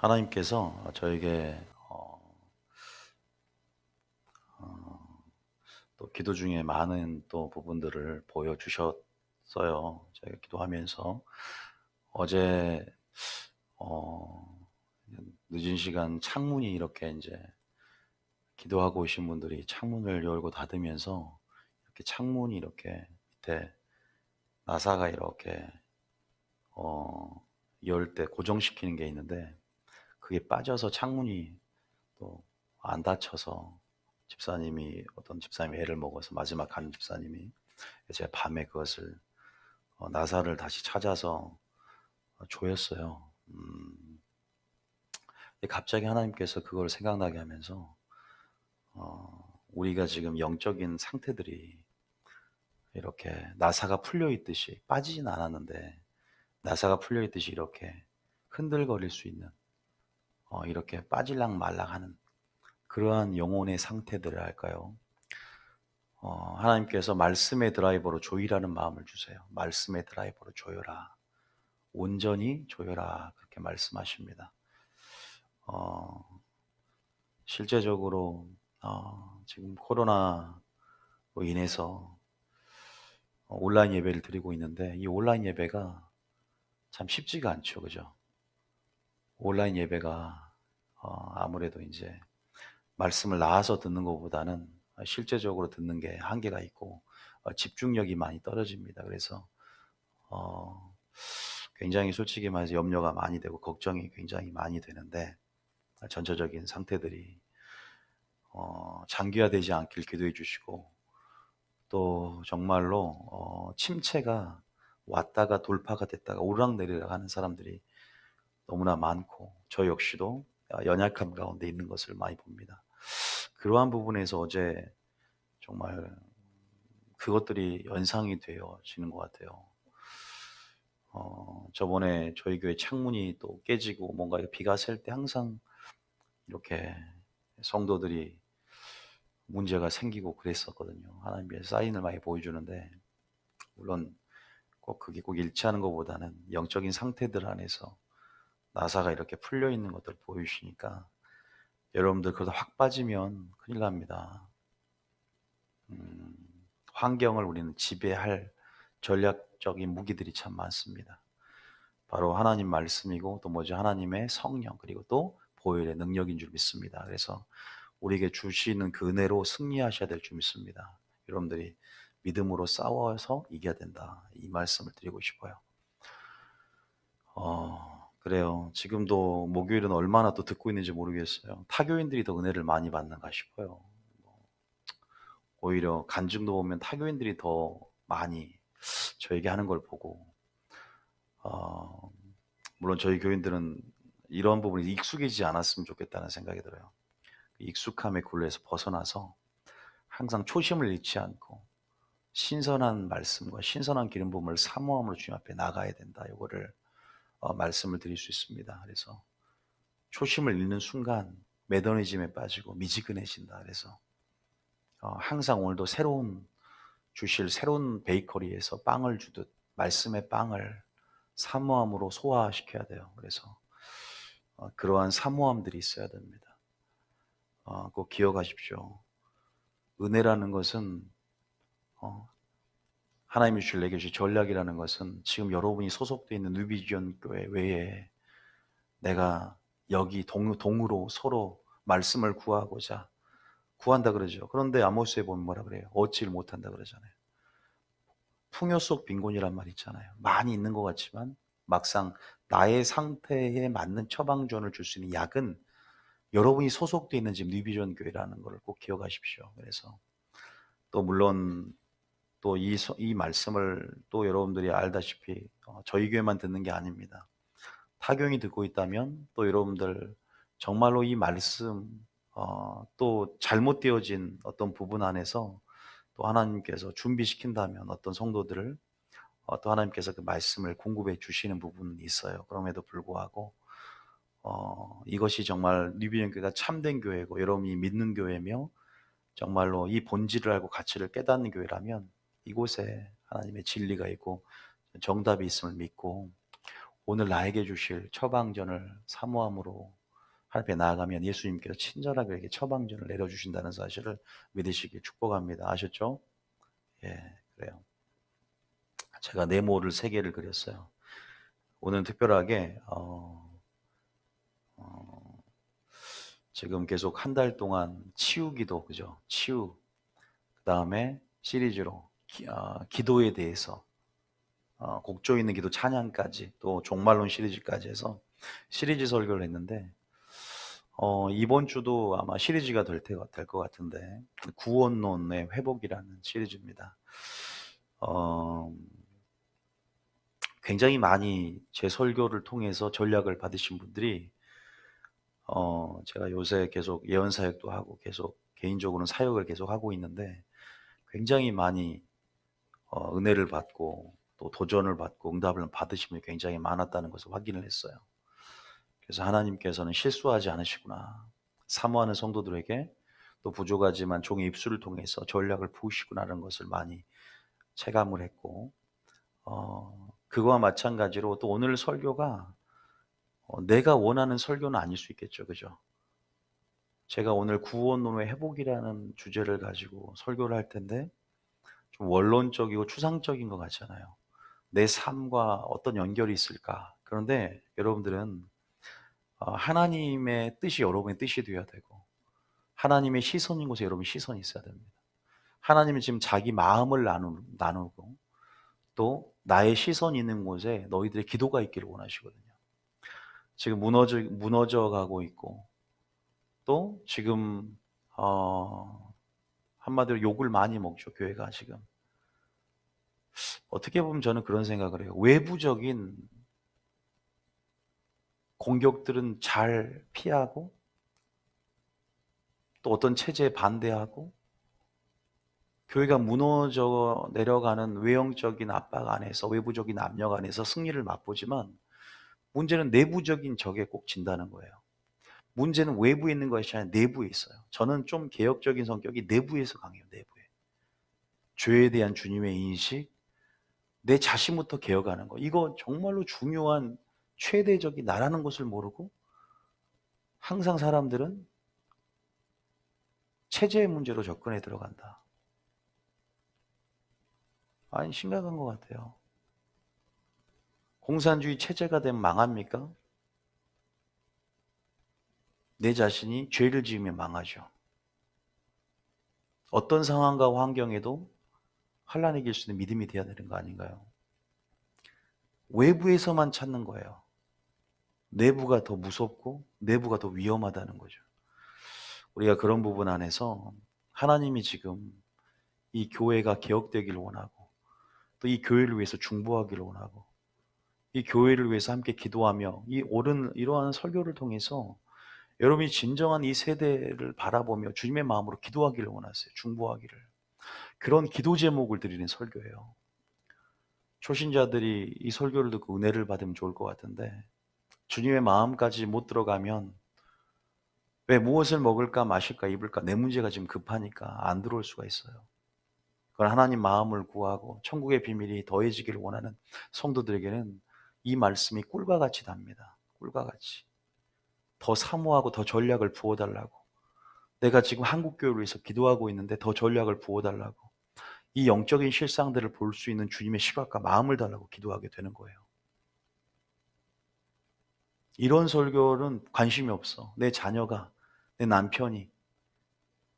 하나님께서 저에게 어, 또 기도 중에 많은 또 부분들을 보여주셨어요. 제가 기도하면서 어제 어, 늦은 시간 창문이 이렇게 이제 기도하고 오신 분들이 창문을 열고 닫으면서 이렇게 창문이 이렇게 밑에 나사가 이렇게 어, 열 때 고정시키는 게 있는데 그게 빠져서 창문이 또 안 닫혀서 집사님이 어떤 집사님이 애를 먹어서 마지막 가는 집사님이 제가 밤에 그것을 나사를 다시 찾아서 조였어요. 갑자기 하나님께서 그걸 생각나게 하면서 우리가 지금 영적인 상태들이 이렇게 나사가 풀려 있듯이 빠지진 않았는데 나사가 풀려 있듯이 이렇게 흔들거릴 수 있는 이렇게 빠질락 말락하는 그러한 영혼의 상태들을 할까요? 하나님께서 말씀의 드라이버로 조이라는 마음을 주세요. 말씀의 드라이버로 조여라. 온전히 조여라. 그렇게 말씀하십니다. 어, 실제적으로 지금 코로나로 인해서 온라인 예배를 드리고 있는데 이 온라인 예배가 참 쉽지가 않죠. 그죠? 온라인 예배가 아무래도 이제 말씀을 나와서 듣는 것보다는 실제적으로 듣는 게 한계가 있고 집중력이 많이 떨어집니다. 그래서 어, 굉장히 솔직히 말해서 염려가 많이 되고 걱정이 굉장히 많이 되는데 전체적인 상태들이 장기화되지 않길 기도해 주시고 또 정말로 침체가 왔다가 돌파가 됐다가 오르락내리락 하는 사람들이 너무나 많고 저 역시도 연약함 가운데 있는 것을 많이 봅니다. 그러한 부분에서 어제 정말 그것들이 연상이 되어지는 것 같아요. 저번에 저희 교회 창문이 또 깨지고 뭔가 비가 셀 때 항상 이렇게 성도들이 문제가 생기고 그랬었거든요. 하나님의 사인을 많이 보여주는데 물론 꼭 그게 꼭 일치하는 것보다는 영적인 상태들 안에서 나사가 이렇게 풀려 있는 것들 보여주시니까 여러분들 그러다 확 빠지면 큰일 납니다. 음, 환경을 우리는 지배할 전략적인 무기들이 참 많습니다. 바로 하나님 말씀이고 또 뭐죠? 하나님의 성령 그리고 또 보혈의 능력인 줄 믿습니다. 그래서 우리에게 주시는 그 은혜로 승리하셔야 될 줄 믿습니다. 여러분들이 믿음으로 싸워서 이겨야 된다. 이 말씀을 드리고 싶어요. 그래요. 지금도 목요일은 얼마나 또 듣고 있는지 모르겠어요. 타교인들이 더 은혜를 많이 받는가 싶어요. 오히려 간증도 보면 타교인들이 더 많이 저에게 하는 걸 보고, 어, 물론 저희 교인들은 이런 부분이 익숙해지지 않았으면 좋겠다는 생각이 들어요. 익숙함의 굴레에서 벗어나서 항상 초심을 잃지 않고 신선한 말씀과 신선한 기름 부음을 사모함으로 주님 앞에 나가야 된다. 이거를 말씀을 드릴 수 있습니다. 그래서 초심을 잃는 순간 매너리즘에 빠지고 미지근해진다. 그래서 항상 오늘도 주실 새로운 베이커리에서 빵을 주듯 말씀의 빵을 사모함으로 소화시켜야 돼요. 그래서 그러한 사모함들이 있어야 됩니다. 꼭 기억하십시오. 은혜라는 것은 어, 하나님이 주실 내게 주신 전략이라는 것은 지금 여러분이 소속되어 있는 뉴비전 교회 외에 내가 여기 동으로 서로 말씀을 구한다 그러죠. 그런데 아모스에 보면 뭐라 그래요? 얻지를 못한다 그러잖아요. 풍요 속 빈곤이란 말 있잖아요. 많이 있는 것 같지만 막상 나의 상태에 맞는 처방전을 줄 수 있는 약은 여러분이 소속되어 있는 지금 뉴비전 교회라는 걸 꼭 기억하십시오. 그래서 또 물론 또 이 말씀을 또 여러분들이 알다시피 저희 교회만 듣는 게 아닙니다. 타교인이 듣고 있다면 또 여러분들 정말로 이 말씀 또 잘못되어진 어떤 부분 안에서 또 하나님께서 준비시킨다면 어떤 성도들을 또 하나님께서 그 말씀을 공급해 주시는 부분이 있어요. 그럼에도 불구하고 이것이 정말 뉴비전 교회가 참된 교회고 여러분이 믿는 교회며 정말로 이 본질을 알고 가치를 깨닫는 교회라면 이곳에 하나님의 진리가 있고 정답이 있음을 믿고 오늘 나에게 주실 처방전을 사모함으로 하나님 앞에 나아가면 예수님께서 친절하게 이렇게 처방전을 내려주신다는 사실을 믿으시길 축복합니다. 아셨죠? 예, 그래요. 제가 네모를 3개를 그렸어요. 오늘 특별하게 지금 계속 한 달 동안 치유기도, 그죠? 치유. 그 다음에 시리즈로 기도에 대해서 곡조 있는 기도 찬양까지 또 종말론 시리즈까지 해서 시리즈 설교를 했는데 이번 주도 아마 시리즈가 될 것 같은데 구원론의 회복이라는 시리즈입니다. 굉장히 많이 제 설교를 통해서 전략을 받으신 분들이 제가 요새 계속 예언 사역도 하고 계속 개인적으로는 사역을 계속 하고 있는데 굉장히 많이 은혜를 받고 또 도전을 받고 응답을 받으신 분이 굉장히 많았다는 것을 확인을 했어요. 그래서 하나님께서는 실수하지 않으시구나, 사모하는 성도들에게 또 부족하지만 종의 입술을 통해서 전략을 부으시구나라는 것을 많이 체감을 했고, 그거와 마찬가지로 또 오늘 설교가 내가 원하는 설교는 아닐 수 있겠죠, 그죠? 제가 오늘 구원론의 회복이라는 주제를 가지고 설교를 할 텐데 좀 원론적이고 추상적인 것 같잖아요. 내 삶과 어떤 연결이 있을까? 그런데 여러분들은 하나님의 뜻이 여러분의 뜻이 되어야 되고 하나님의 시선인 곳에 여러분의 시선이 있어야 됩니다. 하나님은 지금 자기 마음을 나누고 또 나의 시선이 있는 곳에 너희들의 기도가 있기를 원하시거든요. 지금 무너져 가고 있고 또 지금 한마디로 욕을 많이 먹죠, 교회가 지금. 어떻게 보면 저는 그런 생각을 해요. 외부적인 공격들은 잘 피하고 또 어떤 체제에 반대하고 교회가 무너져 내려가는 외형적인 압박 안에서, 외부적인 압력 안에서 승리를 맛보지만 문제는 내부적인 적에 꼭 진다는 거예요. 문제는 외부에 있는 것이 아니라 내부에 있어요. 저는 좀 개혁적인 성격이 내부에서 강해요. 내부에. 죄에 대한 주님의 인식, 내 자신부터 개혁하는 거, 이거 정말로 중요한 최대적이 나라는 것을 모르고 항상 사람들은 체제의 문제로 접근해 들어간다. 아니, 심각한 것 같아요. 공산주의 체제가 되면 망합니까? 내 자신이 죄를 지으면 망하죠. 어떤 상황과 환경에도 환란이 이길 수 있는 믿음이 되어야 되는 거 아닌가요? 외부에서만 찾는 거예요. 내부가 더 무섭고 내부가 더 위험하다는 거죠. 우리가 그런 부분 안에서 하나님이 지금 이 교회가 개혁되기를 원하고 또 이 교회를 위해서 중보하기를 원하고 이 교회를 위해서 함께 기도하며 이 옳은 이러한 설교를 통해서 여러분이 진정한 이 세대를 바라보며 주님의 마음으로 기도하기를 원하세요. 중보하기를. 그런 기도 제목을 드리는 설교예요. 초신자들이 이 설교를 듣고 은혜를 받으면 좋을 것 같은데 주님의 마음까지 못 들어가면 왜 무엇을 먹을까 마실까 입을까 내 문제가 지금 급하니까 안 들어올 수가 있어요. 그건 하나님 마음을 구하고 천국의 비밀이 더해지기를 원하는 성도들에게는 이 말씀이 꿀과 같이 답니다. 꿀과 같이. 더 사모하고 더 전략을 부어달라고. 내가 지금 한국교회를 위해서 기도하고 있는데 더 전략을 부어달라고. 이 영적인 실상들을 볼 수 있는 주님의 시각과 마음을 달라고 기도하게 되는 거예요. 이런 설교는 관심이 없어. 내 자녀가, 내 남편이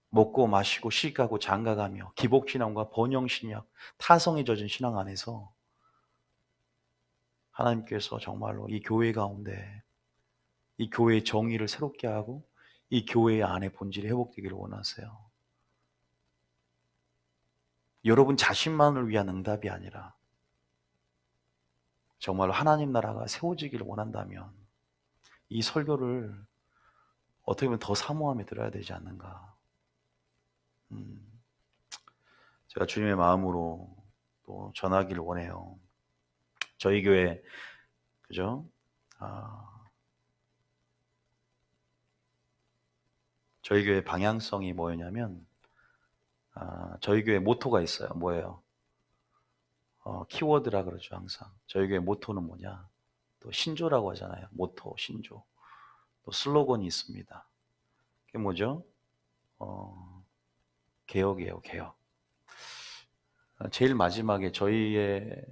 먹고 마시고 시집가고 장가가며 기복신앙과 번영신약, 타성에 젖은 신앙 안에서 하나님께서 정말로 이 교회 가운데 이 교회의 정의를 새롭게 하고 이 교회 안의 본질이 회복되기를 원하세요. 여러분 자신만을 위한 응답이 아니라 정말로 하나님 나라가 세워지기를 원한다면 이 설교를 어떻게 보면 더 사모하며 들어야 되지 않는가. 제가 주님의 마음으로 또 전하기를 원해요. 저희 교회, 그죠? 저희 교회 방향성이 뭐였냐면, 저희 교회 모토가 있어요. 뭐예요? 키워드라 그러죠, 항상. 저희 교회 모토는 뭐냐? 또 신조라고 하잖아요. 모토, 신조. 또 슬로건이 있습니다. 그게 뭐죠? 개혁이에요, 개혁. 제일 마지막에 저희의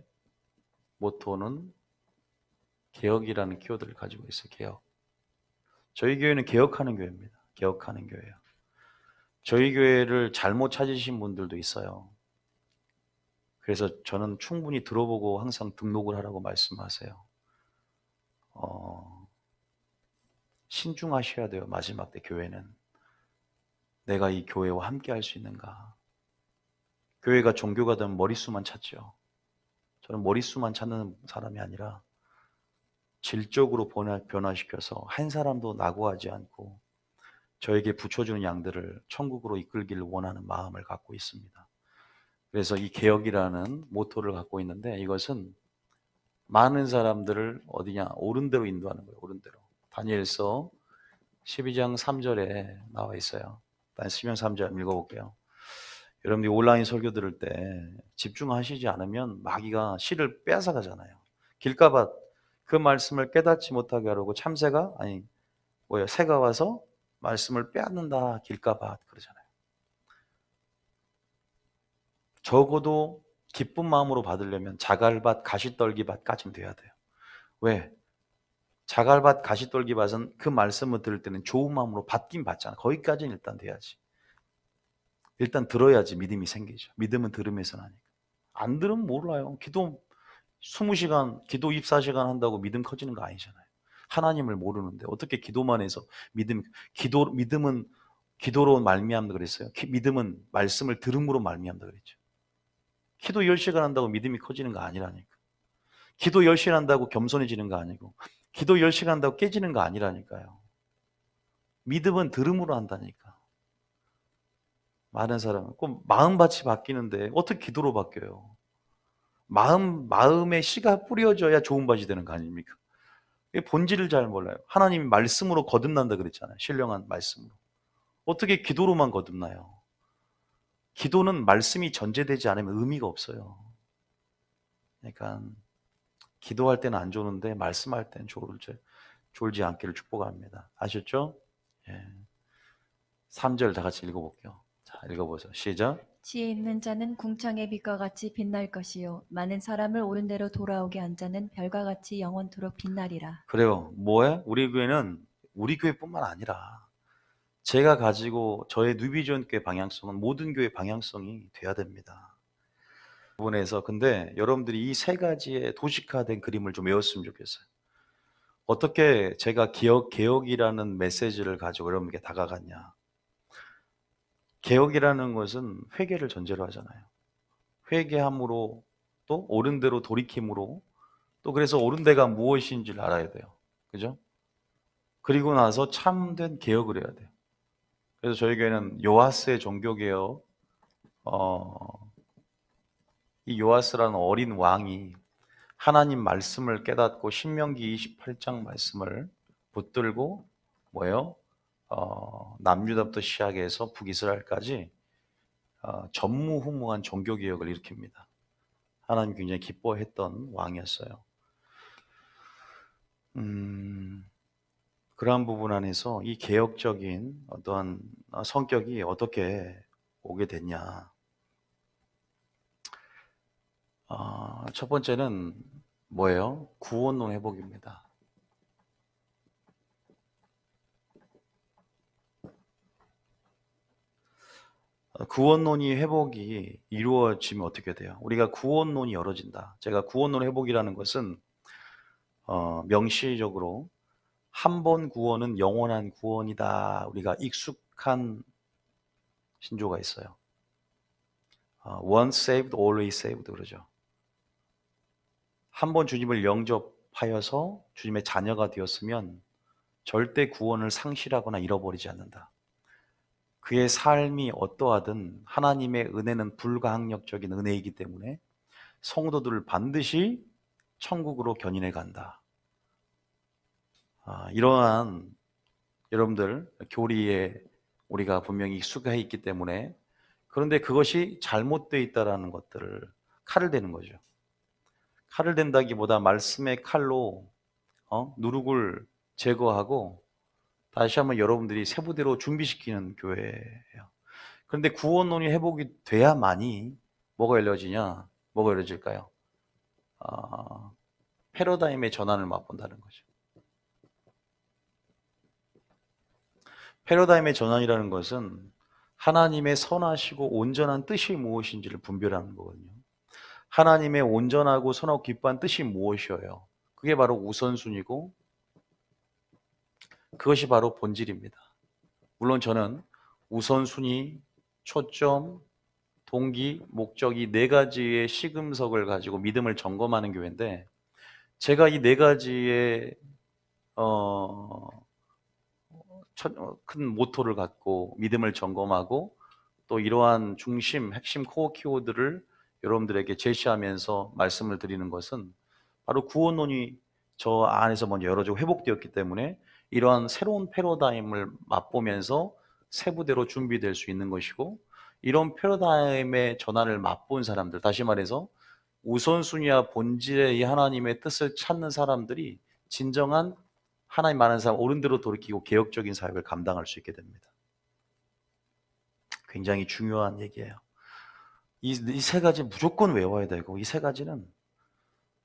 모토는 개혁이라는 키워드를 가지고 있어요. 개혁. 저희 교회는 개혁하는 교회입니다. 개혁하는 교회예요. 저희 교회를 잘못 찾으신 분들도 있어요. 그래서 저는 충분히 들어보고 항상 등록을 하라고 말씀하세요. 신중하셔야 돼요. 마지막 때 교회는. 내가 이 교회와 함께 할 수 있는가. 교회가 종교가 되면 머릿수만 찾죠. 저는 머릿수만 찾는 사람이 아니라 질적으로 변화시켜서 한 사람도 낙오하지 않고 저에게 붙여주는 양들을 천국으로 이끌기를 원하는 마음을 갖고 있습니다. 그래서 이 개혁이라는 모토를 갖고 있는데 이것은 많은 사람들을 어디냐? 옳은 대로 인도하는 거예요. 옳은 대로. 다니엘서 12장 3절에 나와 있어요. 다니엘 12장 3절 읽어볼게요. 여러분들이 온라인 설교 들을 때 집중하시지 않으면 마귀가 실을 빼앗아 가잖아요. 길가밭 그 말씀을 깨닫지 못하게 하려고 참새가 새가 와서 말씀을 빼앗는다. 길가밭 그러잖아요. 적어도 기쁜 마음으로 받으려면 자갈밭, 가시떨기밭까지는 돼야 돼요. 왜? 자갈밭, 가시떨기밭은 그 말씀을 들을 때는 좋은 마음으로 받긴 받잖아. 거기까지는 일단 돼야지. 일단 들어야지 믿음이 생기죠. 믿음은 들으면서 나니까. 안 들으면 몰라요. 기도 20시간, 기도 24시간 한다고 믿음 커지는 거 아니잖아요. 하나님을 모르는데 어떻게 기도만 해서 믿음은 기도로 말미암다 그랬어요. 믿음은 말씀을 들음으로 말미암다 그랬죠. 기도 10시간 한다고 믿음이 커지는 거 아니라니까. 기도 10시간 한다고 겸손해지는 거 아니고 기도 10시간 한다고 깨지는 거 아니라니까요. 믿음은 들음으로 한다니까. 많은 사람은 꼭 마음밭이 바뀌는데 어떻게 기도로 바뀌어요? 마음에 씨가 뿌려져야 좋은 밭이 되는 거 아닙니까? 본질을 잘 몰라요. 하나님이 말씀으로 거듭난다 그랬잖아요. 신령한 말씀으로. 어떻게 기도로만 거듭나요? 기도는 말씀이 전제되지 않으면 의미가 없어요. 그러니까 기도할 때는 안 좋은데 말씀할 때는 졸지 않기를 축복합니다. 아셨죠? 예. 3절 다 같이 읽어볼게요. 자, 읽어보세요. 시작. 지혜 있는 자는 궁창의 빛과 같이 빛날 것이요 많은 사람을 옳은 대로 돌아오게 한 자는 별과 같이 영원토록 빛나리라. 그래요. 뭐예요? 우리 교회는 우리 교회뿐만 아니라 제가 가지고 저의 뉴비전 교회 방향성은 모든 교회 방향성이 돼야 됩니다. 부분에서 근데 여러분들이 이 세 가지의 도식화된 그림을 좀 외웠으면 좋겠어요. 어떻게 제가 개혁이라는 메시지를 가지고 여러분께 다가갔냐. 개혁이라는 것은 회개를 전제로 하잖아요. 회개함으로 또 옳은 대로 돌이킴으로 또 그래서 옳은 데가 무엇인지를 알아야 돼요. 그죠? 그리고 나서 참된 개혁을 해야 돼요. 그래서 저희 교회는 요아스의 종교개혁, 이 요아스라는 어린 왕이 하나님 말씀을 깨닫고 신명기 28장 말씀을 붙들고 뭐예요? 남유다부터 시작해서 북이스라엘까지 전무후무한 종교개혁을 일으킵니다. 하나님 굉장히 기뻐했던 왕이었어요. 그러한 부분 안에서 이 개혁적인 어떠한 성격이 어떻게 오게 됐냐. 첫 번째는 뭐예요? 구원론 회복입니다. 구원론이 회복이 이루어지면 어떻게 돼요? 우리가 구원론이 열어진다. 제가 구원론 회복이라는 것은 명시적으로 한 번 구원은 영원한 구원이다. 우리가 익숙한 신조가 있어요. Once saved, always saved 그러죠. 한 번 주님을 영접하여서 주님의 자녀가 되었으면 절대 구원을 상실하거나 잃어버리지 않는다. 그의 삶이 어떠하든 하나님의 은혜는 불가항력적인 은혜이기 때문에 성도들을 반드시 천국으로 견인해 간다. 이러한 여러분들 교리에 우리가 분명히 익숙해 있기 때문에 그런데 그것이 잘못되어 있다는 것들을 칼을 대는 거죠. 칼을 댄다기보다 말씀의 칼로 누룩을 제거하고 다시 한번 여러분들이 세부대로 준비시키는 교회예요. 그런데 구원론이 회복이 돼야만이 뭐가 열려지냐? 뭐가 열려질까요? 패러다임의 전환을 맛본다는 거죠. 패러다임의 전환이라는 것은 하나님의 선하시고 온전한 뜻이 무엇인지를 분별하는 거거든요. 하나님의 온전하고 선하고 기뻐한 뜻이 무엇이어요? 그게 바로 우선순위고 그것이 바로 본질입니다. 물론 저는 우선순위, 초점, 동기, 목적 이 네 가지의 시금석을 가지고 믿음을 점검하는 교회인데 제가 이 네 가지의 큰 모토를 갖고 믿음을 점검하고 또 이러한 중심, 핵심 코어 키워드를 여러분들에게 제시하면서 말씀을 드리는 것은 바로 구원론이 저 안에서 먼저 열어지고 회복되었기 때문에 이러한 새로운 패러다임을 맛보면서 세부대로 준비될 수 있는 것이고 이런 패러다임의 전환을 맛본 사람들, 다시 말해서 우선순위와 본질의 이 하나님의 뜻을 찾는 사람들이 진정한 하나님 많은 사람 옳은 대로 돌이키고 개혁적인 사역을 감당할 수 있게 됩니다. 굉장히 중요한 얘기예요. 이 세 가지 무조건 외워야 되고 이 세 가지는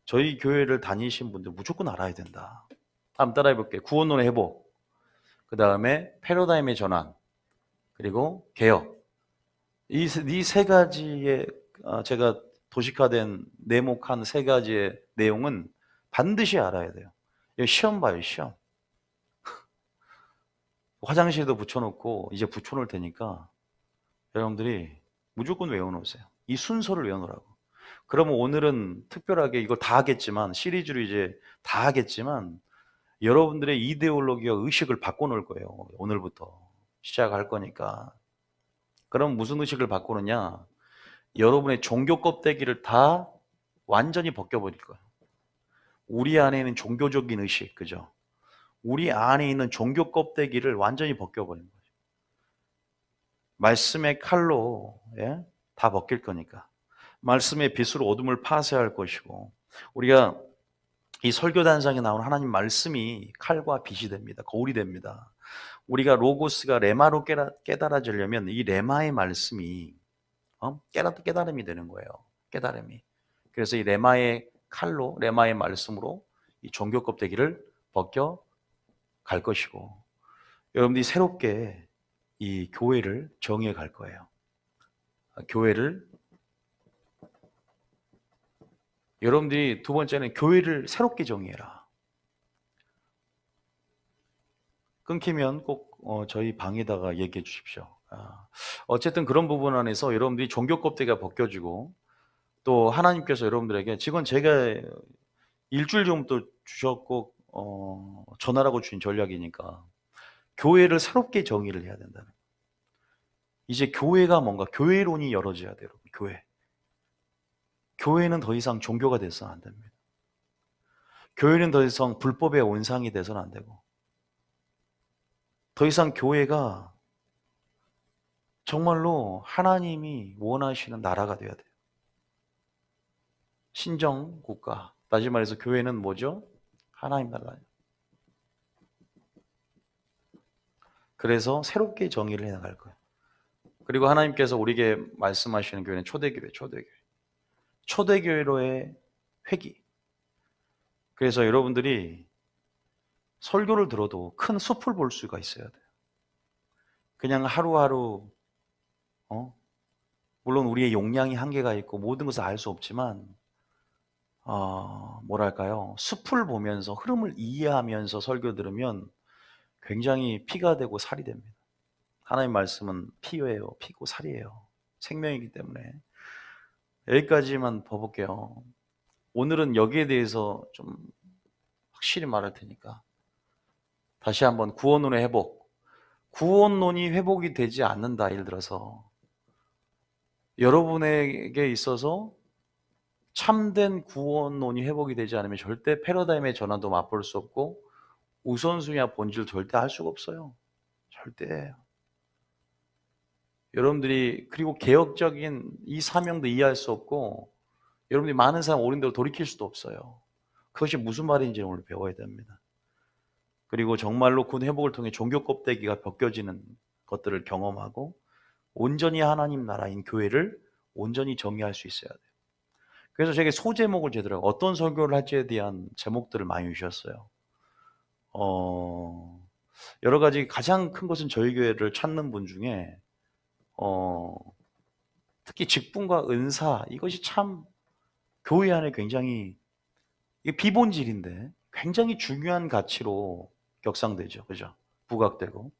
저희 교회를 다니신 분들 무조건 알아야 된다. 한번 따라해 볼게요. 구원론의 회복, 그 다음에 패러다임의 전환, 그리고 개혁. 이 세 가지의 제가 도식화된 네모칸 세 가지의 내용은 반드시 알아야 돼요. 이거 시험 봐요, 시험. 화장실에도 붙여놓고 이제 붙여놓을 테니까 여러분들이 무조건 외워놓으세요. 이 순서를 외워놓으라고. 그러면 오늘은 특별하게 이걸 다 하겠지만 시리즈로 이제 다 하겠지만 여러분들의 이데올로기와 의식을 바꿔놓을 거예요. 오늘부터 시작할 거니까. 그럼 무슨 의식을 바꾸느냐? 여러분의 종교 껍데기를 다 완전히 벗겨버릴 거예요. 우리 안에 있는 종교적인 의식, 그죠? 우리 안에 있는 종교 껍데기를 완전히 벗겨버리는 거죠. 말씀의 칼로 다 벗길 거니까. 말씀의 빛으로 어둠을 파쇄할 것이고 우리가 이 설교단상에 나오는 하나님 말씀이 칼과 빛이 됩니다. 거울이 됩니다. 우리가 로고스가 레마로 깨달아지려면 이 레마의 말씀이 깨달음이 되는 거예요. 깨달음이. 그래서 이 레마의 칼로 레마의 말씀으로 이 종교 껍데기를 벗겨 갈 것이고 여러분들이 새롭게 이 교회를 정의해 갈 거예요. 교회를 여러분들이 두 번째는 교회를 새롭게 정의해라. 끊기면 꼭 저희 방에다가 얘기해 주십시오. 어쨌든 그런 부분 안에서 여러분들이 종교 껍데기가 벗겨지고 또 하나님께서 여러분들에게 지금 제가 일주일 전부터 주셨고 전하라고 주신 전략이니까 교회를 새롭게 정의를 해야 된다는 거예요. 이제 교회가 뭔가 교회론이 열어져야 돼요. 교회. 교회는 더 이상 종교가 돼서는 안 됩니다. 교회는 더 이상 불법의 온상이 돼서는 안 되고 더 이상 교회가 정말로 하나님이 원하시는 나라가 돼야 돼요. 신정 국가. 다시 말해서 교회는 뭐죠? 하나님 나라예요. 그래서 새롭게 정의를 해나갈 거예요. 그리고 하나님께서 우리에게 말씀하시는 교회는 초대교회, 초대교회. 초대교회로의 회기. 그래서 여러분들이 설교를 들어도 큰 숲을 볼 수가 있어야 돼요. 그냥 하루하루 물론 우리의 용량이 한계가 있고 모든 것을 알 수 없지만 뭐랄까요? 숲을 보면서 흐름을 이해하면서 설교 들으면 굉장히 피가 되고 살이 됩니다. 하나님 말씀은 피예요. 피고 살이에요. 생명이기 때문에 여기까지만 봐볼게요. 오늘은 여기에 대해서 좀 확실히 말할 테니까 다시 한번 구원론의 회복. 구원론이 회복이 되지 않는다. 예를 들어서 여러분에게 있어서 참된 구원론이 회복이 되지 않으면 절대 패러다임의 전환도 맛볼 수 없고 우선순위와 본질을 절대 할 수가 없어요. 절대. 여러분들이 그리고 개혁적인 이 사명도 이해할 수 없고 여러분들이 많은 사람 옳은 대로 돌이킬 수도 없어요. 그것이 무슨 말인지 오늘 배워야 됩니다. 그리고 정말로 그 회복을 통해 종교 껍데기가 벗겨지는 것들을 경험하고 온전히 하나님 나라인 교회를 온전히 정의할 수 있어야 돼요. 그래서 제게 소제목을 제대로 어떤 설교를 할지에 대한 제목들을 많이 주셨어요. 여러 가지 가장 큰 것은 저희 교회를 찾는 분 중에 특히 직분과 은사 이것이 참 교회 안에 굉장히 이게 비본질인데 굉장히 중요한 가치로 격상되죠. 그죠? 부각되고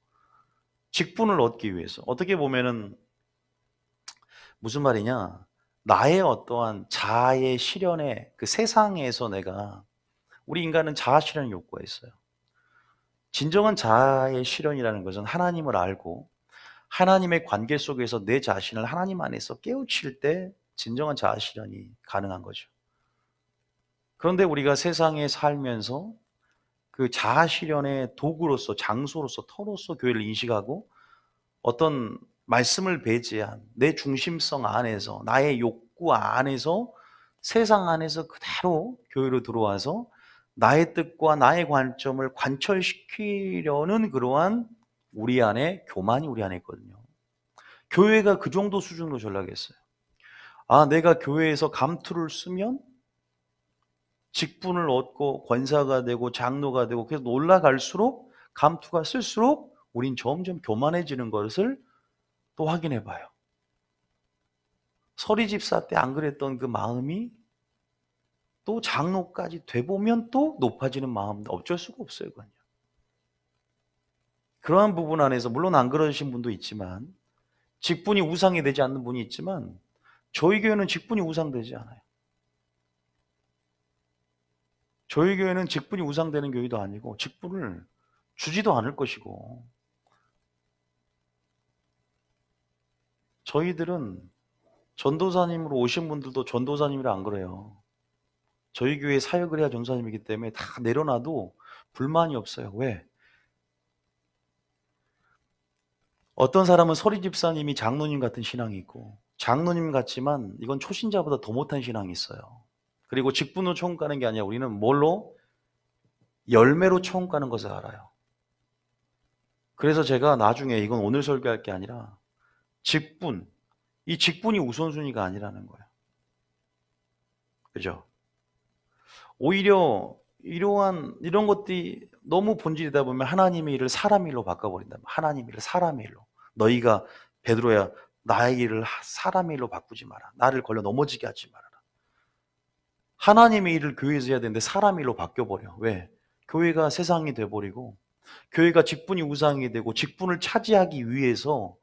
직분을 얻기 위해서 어떻게 보면은 무슨 말이냐? 나의 어떠한 자아의 실현에 그 세상에서 내가 우리 인간은 자아 실현 욕구가 있어요. 진정한 자아의 실현이라는 것은 하나님을 알고 하나님의 관계 속에서 내 자신을 하나님 안에서 깨우칠 때 진정한 자아 실현이 가능한 거죠. 그런데 우리가 세상에 살면서 그 자아 실현의 도구로서 장소로서 터로서 교회를 인식하고 어떤 말씀을 배제한 내 중심성 안에서 나의 욕구 안에서 세상 안에서 그대로 교회로 들어와서 나의 뜻과 나의 관점을 관철시키려는 그러한 우리 안에 교만이 우리 안에 있거든요. 교회가 그 정도 수준으로 전락했어요. 아, 내가 교회에서 감투를 쓰면 직분을 얻고 권사가 되고 장로가 되고 계속 올라갈수록 감투가 쓸수록 우린 점점 교만해지는 것을 또 확인해 봐요. 서리 집사 때 안 그랬던 그 마음이 또 장로까지 돼보면 또 높아지는 마음 어쩔 수가 없어요. 그건요. 그러한 부분 안에서 물론 안 그러신 분도 있지만 직분이 우상이 되지 않는 분이 있지만 저희 교회는 직분이 우상되지 않아요. 저희 교회는 직분이 우상되는 교회도 아니고 직분을 주지도 않을 것이고 저희들은 전도사님으로 오신 분들도 전도사님이라 안 그래요. 저희 교회 사역을 해야 전도사님이기 때문에 다 내려놔도 불만이 없어요. 왜? 어떤 사람은 서리 집사님이 장로님 같은 신앙이 있고 장로님 같지만 이건 초신자보다 더 못한 신앙이 있어요. 그리고 직분으로 초음 가는 게 아니라 우리는 뭘로? 열매로 초음 가는 것을 알아요. 그래서 제가 나중에 이건 오늘 설교할 게 아니라 직분, 이 직분이 우선순위가 아니라는 거예요. 그죠? 오히려 이런 것들이 너무 본질이다 보면 하나님의 일을 사람의 일로 바꿔버린다. 하나님의 일을 사람의 일로. 너희가 베드로야 나의 일을 사람의 일로 바꾸지 마라. 나를 걸려 넘어지게 하지 말아라. 하나님의 일을 교회에서 해야 되는데 사람의 일로 바뀌어버려. 왜? 교회가 세상이 돼버리고 교회가 직분이 우상이 되고 직분을 차지하기 위해서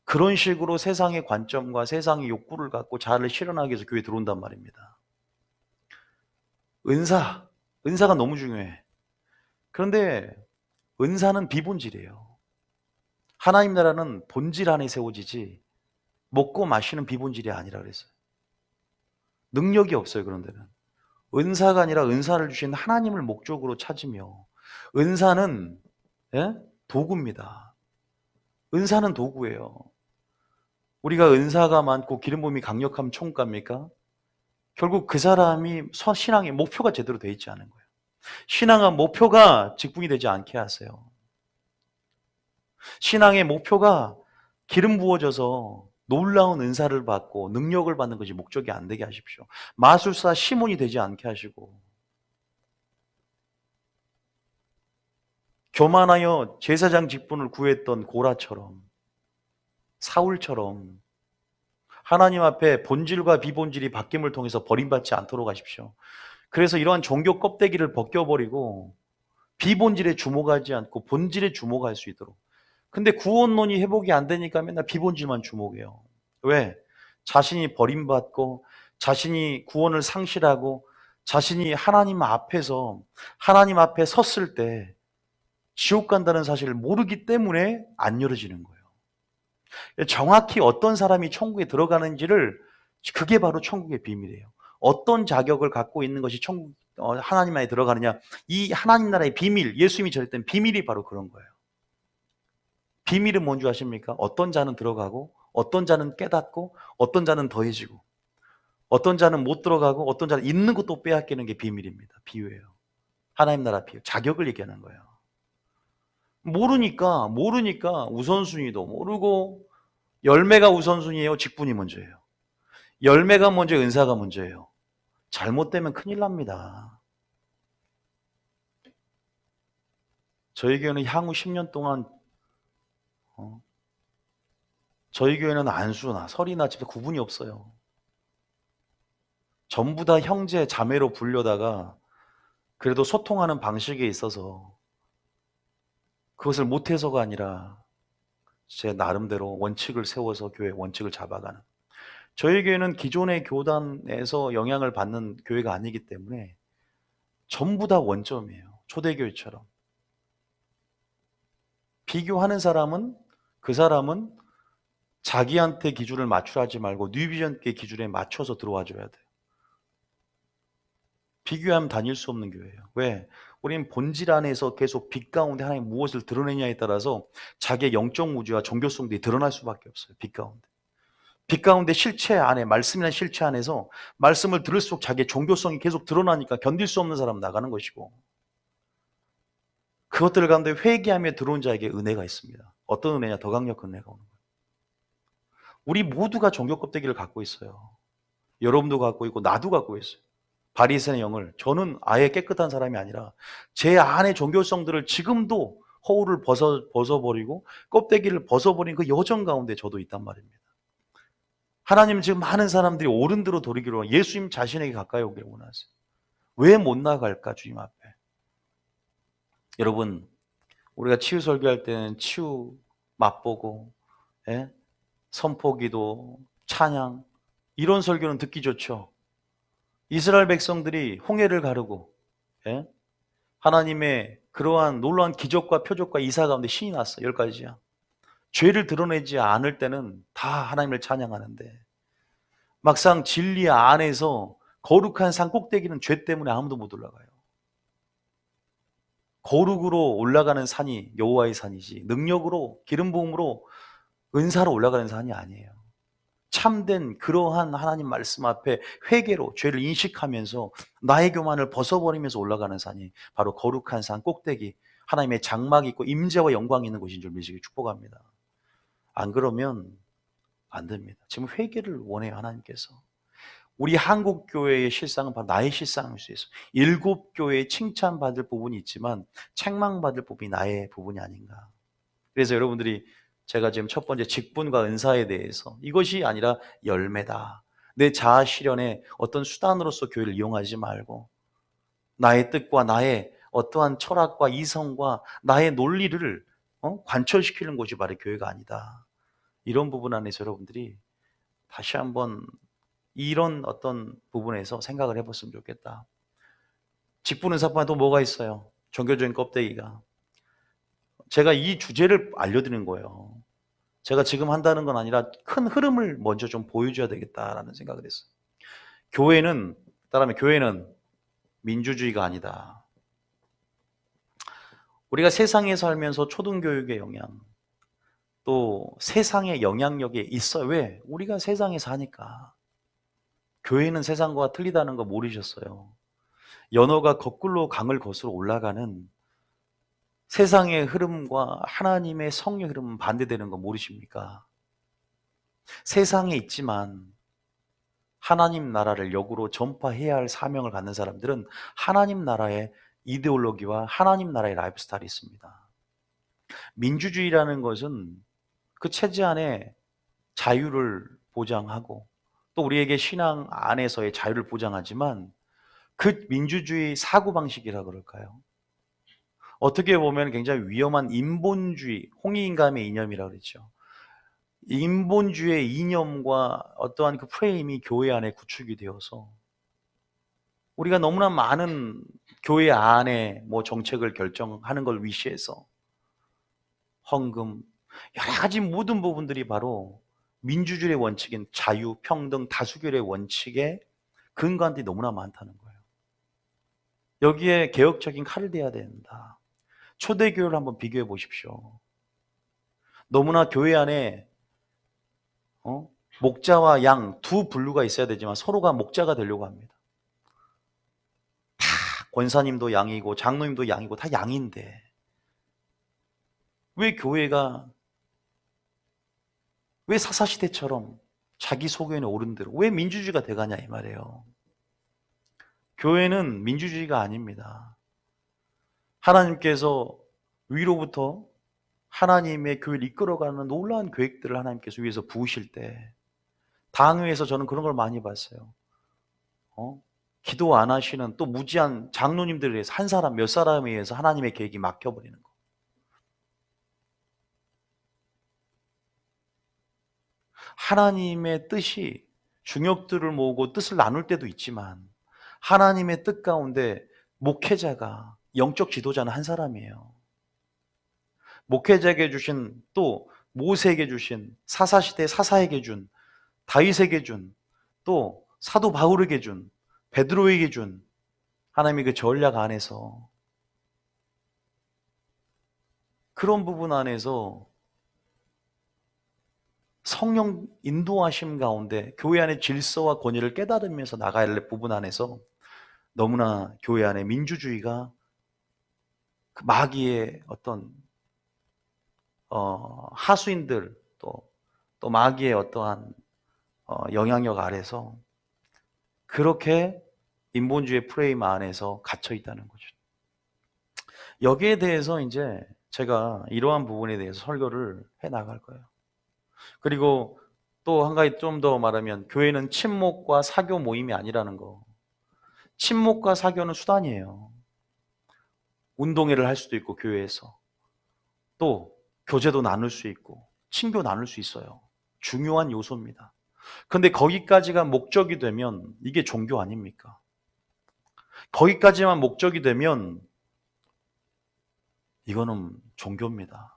그런 식으로 세상의 관점과 세상의 욕구를 갖고 자아를 실현하기 위해서 교회에 들어온단 말입니다. 은사가 너무 중요해. 그런데 은사는 비본질이에요. 하나님 나라는 본질 안에 세워지지 먹고 마시는 비본질이 아니라 그랬어요. 능력이 없어요. 그런 데는. 은사가 아니라 은사를 주신 하나님을 목적으로 찾으며 은사는 도구입니다. 은사는 도구예요. 우리가 은사가 많고 기름 부음이 강력하면 총갑니까? 결국 그 사람이 신앙의 목표가 제대로 되어 있지 않은 거예요. 신앙의 목표가 직분이 되지 않게 하세요. 신앙의 목표가 기름 부어져서 놀라운 은사를 받고 능력을 받는 것이 목적이 안 되게 하십시오. 마술사 시몬이 되지 않게 하시고 교만하여 제사장 직분을 구했던 고라처럼 사울처럼 하나님 앞에 본질과 비본질이 바뀜을 통해서 버림받지 않도록 하십시오. 그래서 이러한 종교 껍데기를 벗겨버리고 비본질에 주목하지 않고 본질에 주목할 수 있도록. 근데 구원론이 회복이 안 되니까 맨날 비본질만 주목해요. 왜? 자신이 버림받고 자신이 구원을 상실하고 자신이 하나님 앞에 섰을 때 지옥 간다는 사실을 모르기 때문에 안 열어지는 거예요. 정확히 어떤 사람이 천국에 들어가는지를 그게 바로 천국의 비밀이에요. 어떤 자격을 갖고 있는 것이 하나님 안에 들어가느냐. 이 하나님 나라의 비밀, 예수님이 전했던 비밀이 바로 그런 거예요. 비밀은 뭔지 아십니까? 어떤 자는 들어가고 어떤 자는 깨닫고 어떤 자는 더해지고 어떤 자는 못 들어가고 어떤 자는 있는 것도 빼앗기는 게 비밀입니다. 비유예요. 하나님 나라 비유, 자격을 얘기하는 거예요. 모르니까 우선순위도 모르고, 열매가 우선순위예요, 직분이 먼저예요? 열매가 먼저, 은사가 먼저예요? 잘못되면 큰일 납니다. 저희 교회는 향후 10년 동안 저희 교회는 안수나 설이나 집에 구분이 없어요. 전부 다 형제 자매로 불려다가 그래도 소통하는 방식에 있어서 그것을 못해서가 아니라 제 나름대로 원칙을 세워서 교회 원칙을 잡아가는, 저희 교회는 기존의 교단에서 영향을 받는 교회가 아니기 때문에 전부 다 원점이에요. 초대교회처럼. 비교하는 사람은, 그 사람은 자기한테 기준을 맞추려 하지 말고 뉴비전께 기준에 맞춰서 들어와 줘야 돼요. 비교하면 다닐 수 없는 교회예요. 왜? 우리는 본질 안에서 계속 빛 가운데 하나님 무엇을 드러내냐에 따라서 자기의 영적 무지와 종교성들이 드러날 수밖에 없어요. 빛 가운데. 빛 가운데 실체 안에, 말씀이라는 실체 안에서 말씀을 들을수록 자기의 종교성이 계속 드러나니까 견딜 수 없는 사람 나가는 것이고, 그것들 가운데 회개하며 들어온 자에게 은혜가 있습니다. 어떤 은혜냐? 더 강력한 은혜가 오는 거예요. 우리 모두가 종교 껍데기를 갖고 있어요. 여러분도 갖고 있고 나도 갖고 있어요. 바리새인의 영을. 저는 아예 깨끗한 사람이 아니라 제 안의 종교성들을 지금도 허울을 벗어버리고 껍데기를 벗어버린 그 여정 가운데 저도 있단 말입니다. 하나님은 지금 많은 사람들이 옳은 대로 돌이기로 예수님 자신에게 가까이 오기를 원하세요. 왜 못 나갈까, 주님 앞에? 여러분, 우리가 치유 설교할 때는 치유 맛보고, 예? 선포기도, 찬양, 이런 설교는 듣기 좋죠. 이스라엘 백성들이 홍해를 가르고, 예? 하나님의 그러한 놀라운 기적과 표적과 이사 가운데 신이 났어. 10가지야. 죄를 드러내지 않을 때는 다 하나님을 찬양하는데, 막상 진리 안에서 거룩한 산 꼭대기는 죄 때문에 아무도 못 올라가요. 거룩으로 올라가는 산이 여호와의 산이지, 능력으로, 기름 부음으로, 은사로 올라가는 산이 아니에요. 참된 그러한 하나님 말씀 앞에 회개로 죄를 인식하면서 나의 교만을 벗어버리면서 올라가는 산이 바로 거룩한 산 꼭대기, 하나님의 장막이 있고 임재와 영광이 있는 곳인 줄 믿으시기 축복합니다. 안 그러면 안 됩니다. 지금 회개를 원해요, 하나님께서. 우리 한국교회의 실상은 바로 나의 실상일 수 있어요. 7교회에 칭찬받을 부분이 있지만 책망받을 부분이 나의 부분이 아닌가. 그래서 여러분들이, 제가 지금 첫 번째 직분과 은사에 대해서, 이것이 아니라 열매다. 내 자아 실현의 어떤 수단으로서 교회를 이용하지 말고 나의 뜻과 나의 어떠한 철학과 이성과 나의 논리를 관철시키는 곳이 바로 교회가 아니다. 이런 부분 안에서 여러분들이 다시 한번 이런 어떤 부분에서 생각을 해봤으면 좋겠다. 직분 은사뿐만 또 뭐가 있어요? 종교적인 껍데기가. 제가 이 주제를 알려드리는 거예요. 제가 지금 한다는 건 아니라 큰 흐름을 먼저 좀 보여줘야 되겠다라는 생각을 했어요. 교회는, 따라하면 교회는 민주주의가 아니다. 우리가 세상에 살면서 초등교육의 영향, 또 세상의 영향력이 있어요. 왜? 우리가 세상에 사니까. 교회는 세상과 틀리다는 거 모르셨어요. 연어가 거꾸로 강을 거슬러 올라가는 세상의 흐름과 하나님의 성령의 흐름은 반대되는 거 모르십니까? 세상에 있지만 하나님 나라를 역으로 전파해야 할 사명을 갖는 사람들은 하나님 나라의 이데올로기와 하나님 나라의 라이프 스타일이 있습니다. 민주주의라는 것은 그 체제 안에 자유를 보장하고 또 우리에게 신앙 안에서의 자유를 보장하지만 그 민주주의 사고방식이라 그럴까요? 어떻게 보면 굉장히 위험한 인본주의, 홍익인감의 이념이라고 그랬죠. 인본주의의 이념과 어떠한 그 프레임이 교회 안에 구축이 되어서 우리가 너무나 많은 교회 안에 뭐 정책을 결정하는 걸 위시해서 헌금, 여러 가지 모든 부분들이 바로 민주주의의 원칙인 자유, 평등, 다수결의 원칙에 근간들이 너무나 많다는 거예요. 여기에 개혁적인 칼을 대야 된다. 초대교회를 한번 비교해 보십시오. 너무나 교회 안에 목자와 양 두 분류가 있어야 되지만 서로가 목자가 되려고 합니다. 다 권사님도 양이고 장로님도 양이고 다 양인데 왜 교회가 왜 사사시대처럼 자기 소견에 오른 대로 왜 민주주의가 돼가냐 이 말이에요. 교회는 민주주의가 아닙니다. 하나님께서 위로부터 하나님의 교회를 이끌어가는 놀라운 계획들을 하나님께서 위에서 부으실 때 당회에서 저는 그런 걸 많이 봤어요. 기도 안 하시는 또 무지한 장로님들에 의해서 한 사람 몇 사람에 의해서 하나님의 계획이 막혀버리는 거. 하나님의 뜻이 중역들을 모으고 뜻을 나눌 때도 있지만 하나님의 뜻 가운데 목회자가 영적 지도자는 한 사람이에요. 목회자에게 주신 또 모세에게 주신 사사시대 사사에게 준 다윗에게 준 또 사도 바울에게 준 베드로에게 준 하나님의 그 전략 안에서 그런 부분 안에서 성령 인도하심 가운데 교회 안의 질서와 권위를 깨달으면서 나가야 할 부분 안에서 너무나 교회 안에 민주주의가 그 마귀의 어떤 하수인들 또 마귀의 어떠한 영향력 아래서 그렇게 인본주의 프레임 안에서 갇혀 있다는 거죠. 여기에 대해서 이제 제가 이러한 부분에 대해서 설교를 해 나갈 거예요. 그리고 또 한 가지 좀 더 말하면 교회는 친목과 사교 모임이 아니라는 거. 친목과 사교는 수단이에요. 운동회를 할 수도 있고 교회에서 또 교제도 나눌 수 있고 친교 나눌 수 있어요. 중요한 요소입니다. 그런데 거기까지가 목적이 되면 이게 종교 아닙니까? 거기까지만 목적이 되면 이거는 종교입니다.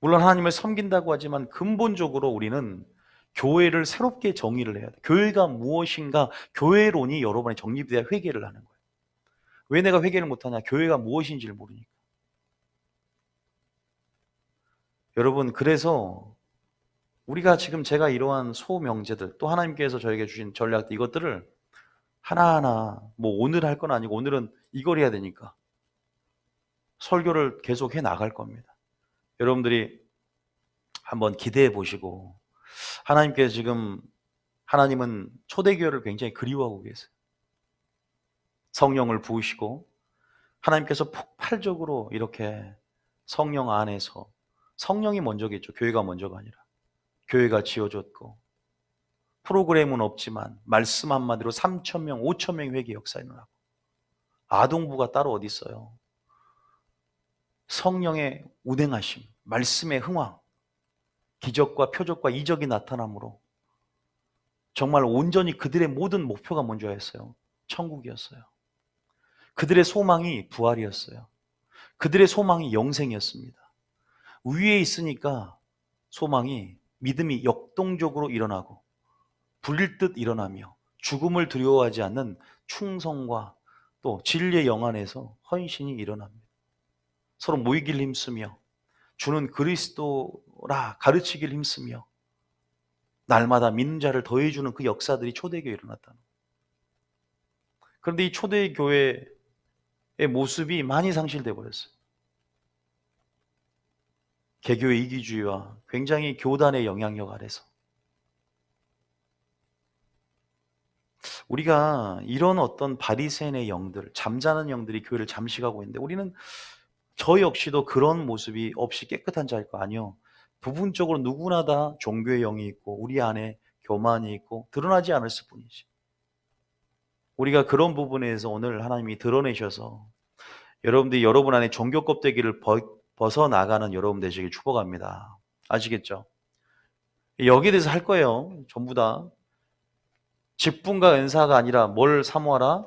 물론 하나님을 섬긴다고 하지만 근본적으로 우리는 교회를 새롭게 정의를 해야 돼. 교회가 무엇인가, 교회론이 여러분의 정립돼야 회개를 하는 거예요. 왜 내가 회개를 못하냐? 교회가 무엇인지를 모르니까. 여러분, 그래서 우리가 지금 제가 이러한 소명제들 또 하나님께서 저에게 주신 전략 이것들을 하나하나 뭐 오늘 할 건 아니고 오늘은 이걸 해야 되니까 설교를 계속 해 나갈 겁니다. 여러분들이 한번 기대해 보시고 하나님께서 지금 하나님은 초대교회를 굉장히 그리워하고 계세요. 성령을 부으시고 하나님께서 폭발적으로 이렇게 성령 안에서 성령이 먼저겠죠. 교회가 먼저가 아니라 교회가 지어졌고 프로그램은 없지만 말씀 한마디로 3,000명, 5,000명 회개 역사에 일어나고 아동부가 따로 어디 있어요. 성령의 운행하심, 말씀의 흥황, 기적과 표적과 이적이 나타남으로 정말 온전히 그들의 모든 목표가 뭔지였어요. 천국이었어요. 그들의 소망이 부활이었어요. 그들의 소망이 영생이었습니다. 위에 있으니까 소망이 믿음이 역동적으로 일어나고 불릴 듯 일어나며 죽음을 두려워하지 않는 충성과 또 진리의 영 안에서 헌신이 일어납니다. 서로 모이길 힘쓰며 주는 그리스도라 가르치길 힘쓰며 날마다 믿는 자를 더해주는 그 역사들이 초대교회에 일어났다는 거예요. 그런데 이 초대교회의 모습이 많이 상실되어 버렸어요. 개교의 이기주의와 굉장히 교단의 영향력 아래서 우리가 이런 어떤 바리새인의 영들, 잠자는 영들이 교회를 잠식하고 있는데 우리는 저 역시도 그런 모습이 없이 깨끗한 자일 거 아니요. 부분적으로 누구나 다 종교의 영이 있고 우리 안에 교만이 있고 드러나지 않았을 뿐이지. 우리가 그런 부분에서 오늘 하나님이 드러내셔서 여러분들이 여러분 안에 종교 껍데기를 벗어나가는 여러분 되시길 축복합니다. 아시겠죠? 여기에 대해서 할 거예요. 전부 다. 직분과 은사가 아니라 뭘 사모하라?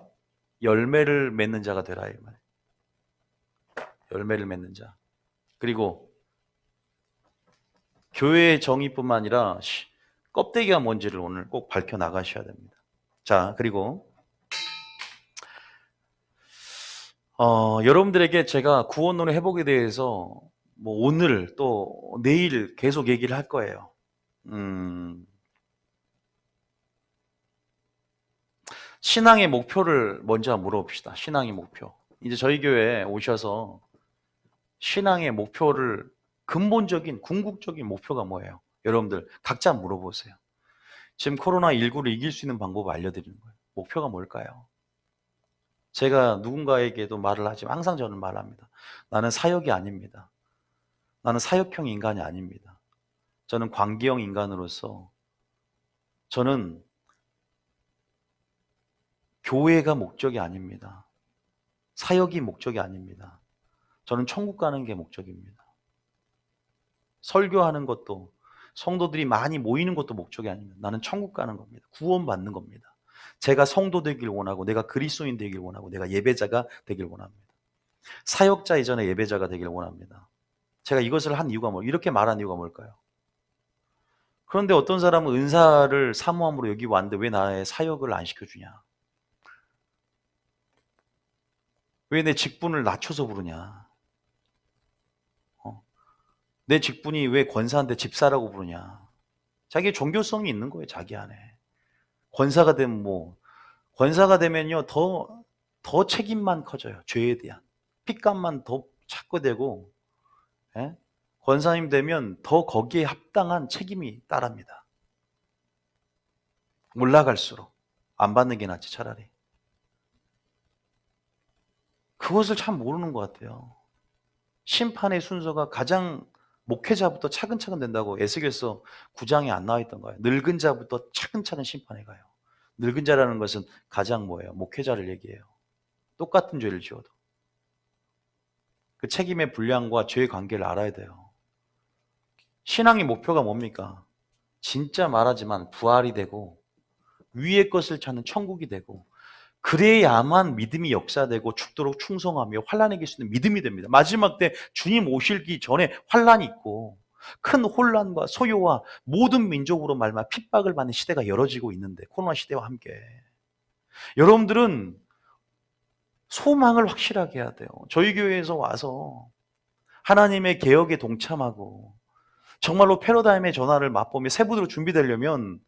열매를 맺는 자가 되라. 열매를 맺는 자. 그리고 교회의 정의뿐만 아니라 껍데기가 뭔지를 오늘 꼭 밝혀 나가셔야 됩니다. 자, 그리고 여러분들에게 제가 구원론의 회복에 대해서 뭐 오늘 또 내일 계속 얘기를 할 거예요. 신앙의 목표를 먼저 물어봅시다. 신앙의 목표. 이제 저희 교회에 오셔서 신앙의 목표를 근본적인 궁극적인 목표가 뭐예요? 여러분들 각자 물어보세요. 지금 코로나19를 이길 수 있는 방법을 알려드리는 거예요. 목표가 뭘까요? 제가 누군가에게도 말을 하지만 항상 저는 말합니다. 나는 사역이 아닙니다. 나는 사역형 인간이 아닙니다. 저는 관계형 인간으로서 저는 교회가 목적이 아닙니다. 사역이 목적이 아닙니다. 저는 천국 가는 게 목적입니다. 설교하는 것도 성도들이 많이 모이는 것도 목적이 아닙니다. 나는 천국 가는 겁니다. 구원받는 겁니다. 제가 성도 되길 원하고 내가 그리스도인 되길 원하고 내가 예배자가 되길 원합니다. 사역자 이전에 예배자가 되길 원합니다. 제가 이것을 한 이유가 이렇게 말한 이유가 뭘까요? 그런데 어떤 사람은 은사를 사모함으로 여기 왔는데 왜 나의 사역을 안 시켜주냐? 왜 내 직분을 낮춰서 부르냐? 내 직분이 왜 권사한테 집사라고 부르냐? 자기의 종교성이 있는 거예요, 자기 안에. 권사가 되면 권사가 되면요, 더 책임만 커져요, 죄에 대한. 핏값만 더 찾게 되고, 예? 권사님 되면 더 거기에 합당한 책임이 따릅니다. 올라갈수록. 안 받는 게 낫지, 차라리. 그것을 참 모르는 것 같아요. 심판의 순서가 가장 목회자부터 차근차근 된다고 에스겔서 9장에 안 나와 있던 거예요. 늙은 자부터 차근차근 심판해 가요. 늙은 자라는 것은 가장 목회자를 얘기해요. 똑같은 죄를 지어도. 그 책임의 분량과 죄의 관계를 알아야 돼요. 신앙의 목표가 뭡니까? 진짜 말하지만 부활이 되고 위의 것을 찾는 천국이 되고 그래야만 믿음이 역사되고 죽도록 충성하며 환난에 이길 수 있는 믿음이 됩니다. 마지막 때 주님 오시기 전에 환난이 있고 큰 혼란과 소요와 모든 민족으로 말미암아 핍박을 받는 시대가 열어지고 있는데 코로나 시대와 함께 여러분들은 소망을 확실하게 해야 돼요. 저희 교회에서 와서 하나님의 개혁에 동참하고 정말로 패러다임의 전환을 맛보며 세부대로 준비되려면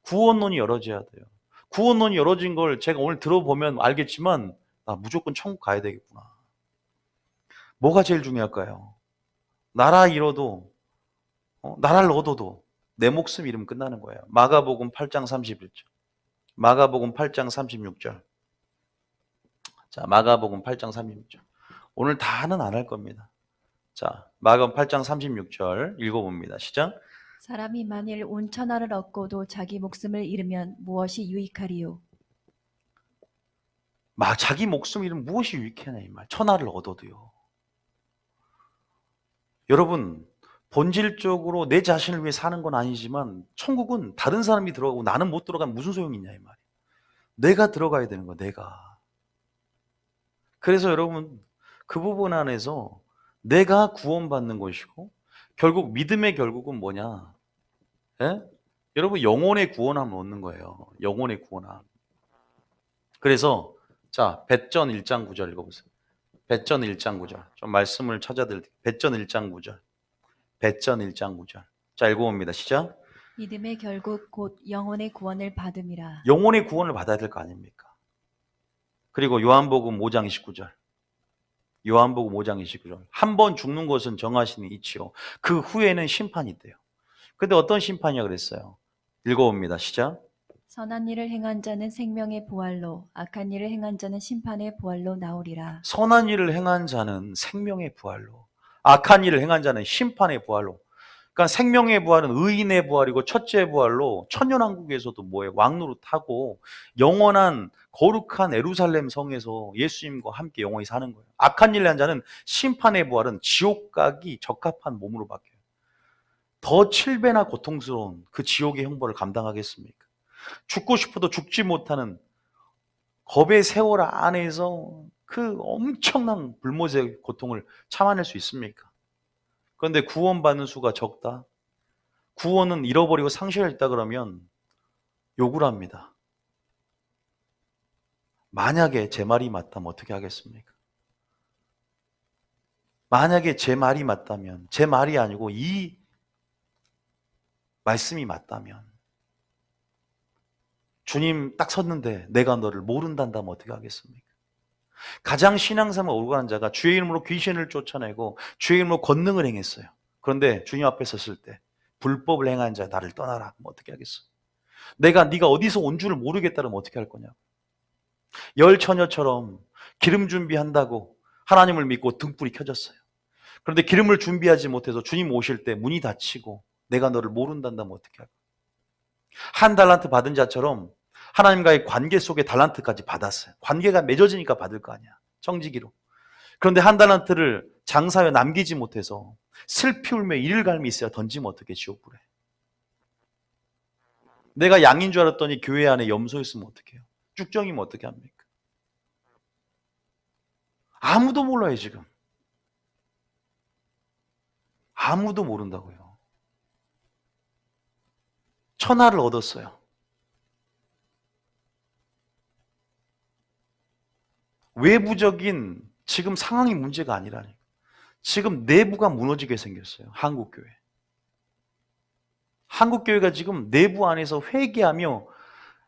구원론이 열어져야 돼요. 구원론이 열어진 걸 제가 오늘 들어보면 알겠지만 나 무조건 천국 가야 되겠구나. 뭐가 제일 중요할까요? 나라 잃어도 나라를 얻어도 내 목숨 잃으면 끝나는 거예요. 마가복음 8장 31절. 마가복음 8장 36절. 자, 마가복음 8장 36절. 오늘 다는 안 할 겁니다. 자, 마가복음 8장 36절 읽어봅니다. 시작. 사람이 만일 온 천하를 얻고도 자기 목숨을 잃으면 무엇이 유익하리요? 자기 목숨 잃으면 무엇이 유익하냐 이 말. 천하를 얻어도요. 여러분, 본질적으로 내 자신을 위해 사는 건 아니지만 천국은 다른 사람이 들어가고 나는 못 들어가면 무슨 소용이 있냐 이 말이에요. 내가 들어가야 되는 거야, 내가. 그래서 여러분, 그 부분 안에서 내가 구원받는 것이고 결국 믿음의 결국은 뭐냐? 예? 여러분, 영혼의 구원함을 얻는 거예요. 영혼의 구원함. 그래서 자, 벳전 1장 9절 읽어보세요. 벳전 1장 9절. 좀 말씀을 찾아드릴게요. 벳전 1장 9절. 벳전 1장 9절. 자, 읽어봅니다. 시작. 믿음의 결국 곧 영혼의 구원을 받음이라. 영혼의 구원을 받아야 될 거 아닙니까? 그리고 요한복음 5장 29절. 요한복음 5장 29절. 한 번 죽는 것은 정하신 이치요. 그 후에는 심판이 있대요. 근데 어떤 심판이야 그랬어요? 읽어봅니다. 시작. 선한 일을 행한 자는 생명의 부활로, 악한 일을 행한 자는 심판의 부활로 나오리라. 선한 일을 행한 자는 생명의 부활로, 악한 일을 행한 자는 심판의 부활로. 그러니까 생명의 부활은 의인의 부활이고 첫째 부활로 천년왕국에서도 왕노릇하고 영원한 거룩한 에루살렘 성에서 예수님과 함께 영원히 사는 거예요. 악한 일을 한 자는 심판의 부활은 지옥 가기 적합한 몸으로 바뀌어요. 더 7배나 고통스러운 그 지옥의 형벌을 감당하겠습니까? 죽고 싶어도 죽지 못하는 겁의 세월 안에서 그 엄청난 불모의 고통을 참아낼 수 있습니까? 그런데 구원받는 수가 적다. 구원은 잃어버리고 상실했다 그러면 욕을 합니다. 만약에 제 말이 맞다면 어떻게 하겠습니까? 만약에 제 말이 맞다면, 제 말이 아니고 이 말씀이 맞다면 주님 딱 섰는데 내가 너를 모른단다면 어떻게 하겠습니까? 가장 신앙생활 오르가는 자가 주의 이름으로 귀신을 쫓아내고 주의 이름으로 권능을 행했어요. 그런데 주님 앞에 섰을 때 불법을 행한 자 나를 떠나라. 그럼 어떻게 하겠어? 네가 어디서 온 줄을 모르겠다면 어떻게 할 거냐? 열 처녀처럼 기름 준비한다고 하나님을 믿고 등불이 켜졌어요. 그런데 기름을 준비하지 못해서 주님 오실 때 문이 닫히고 내가 너를 모른단다면 어떻게 할까? 한 달란트 받은 자처럼 하나님과의 관계 속에 달란트까지 받았어요. 관계가 맺어지니까 받을 거 아니야. 청지기로. 그런데 한 달란트를 장사에 남기지 못해서 슬피 울며 이를 갈미 있어야 던지면 어떻게 지옥불에. 내가 양인 줄 알았더니 교회 안에 염소 있으면 어떡해요? 쭉정이면 어떻게 합니까? 아무도 몰라요 지금. 아무도 모른다고요. 천하를 얻었어요. 외부적인 지금 상황이 문제가 아니라니까. 지금 내부가 무너지게 생겼어요. 한국교회. 한국교회가 지금 내부 안에서 회개하며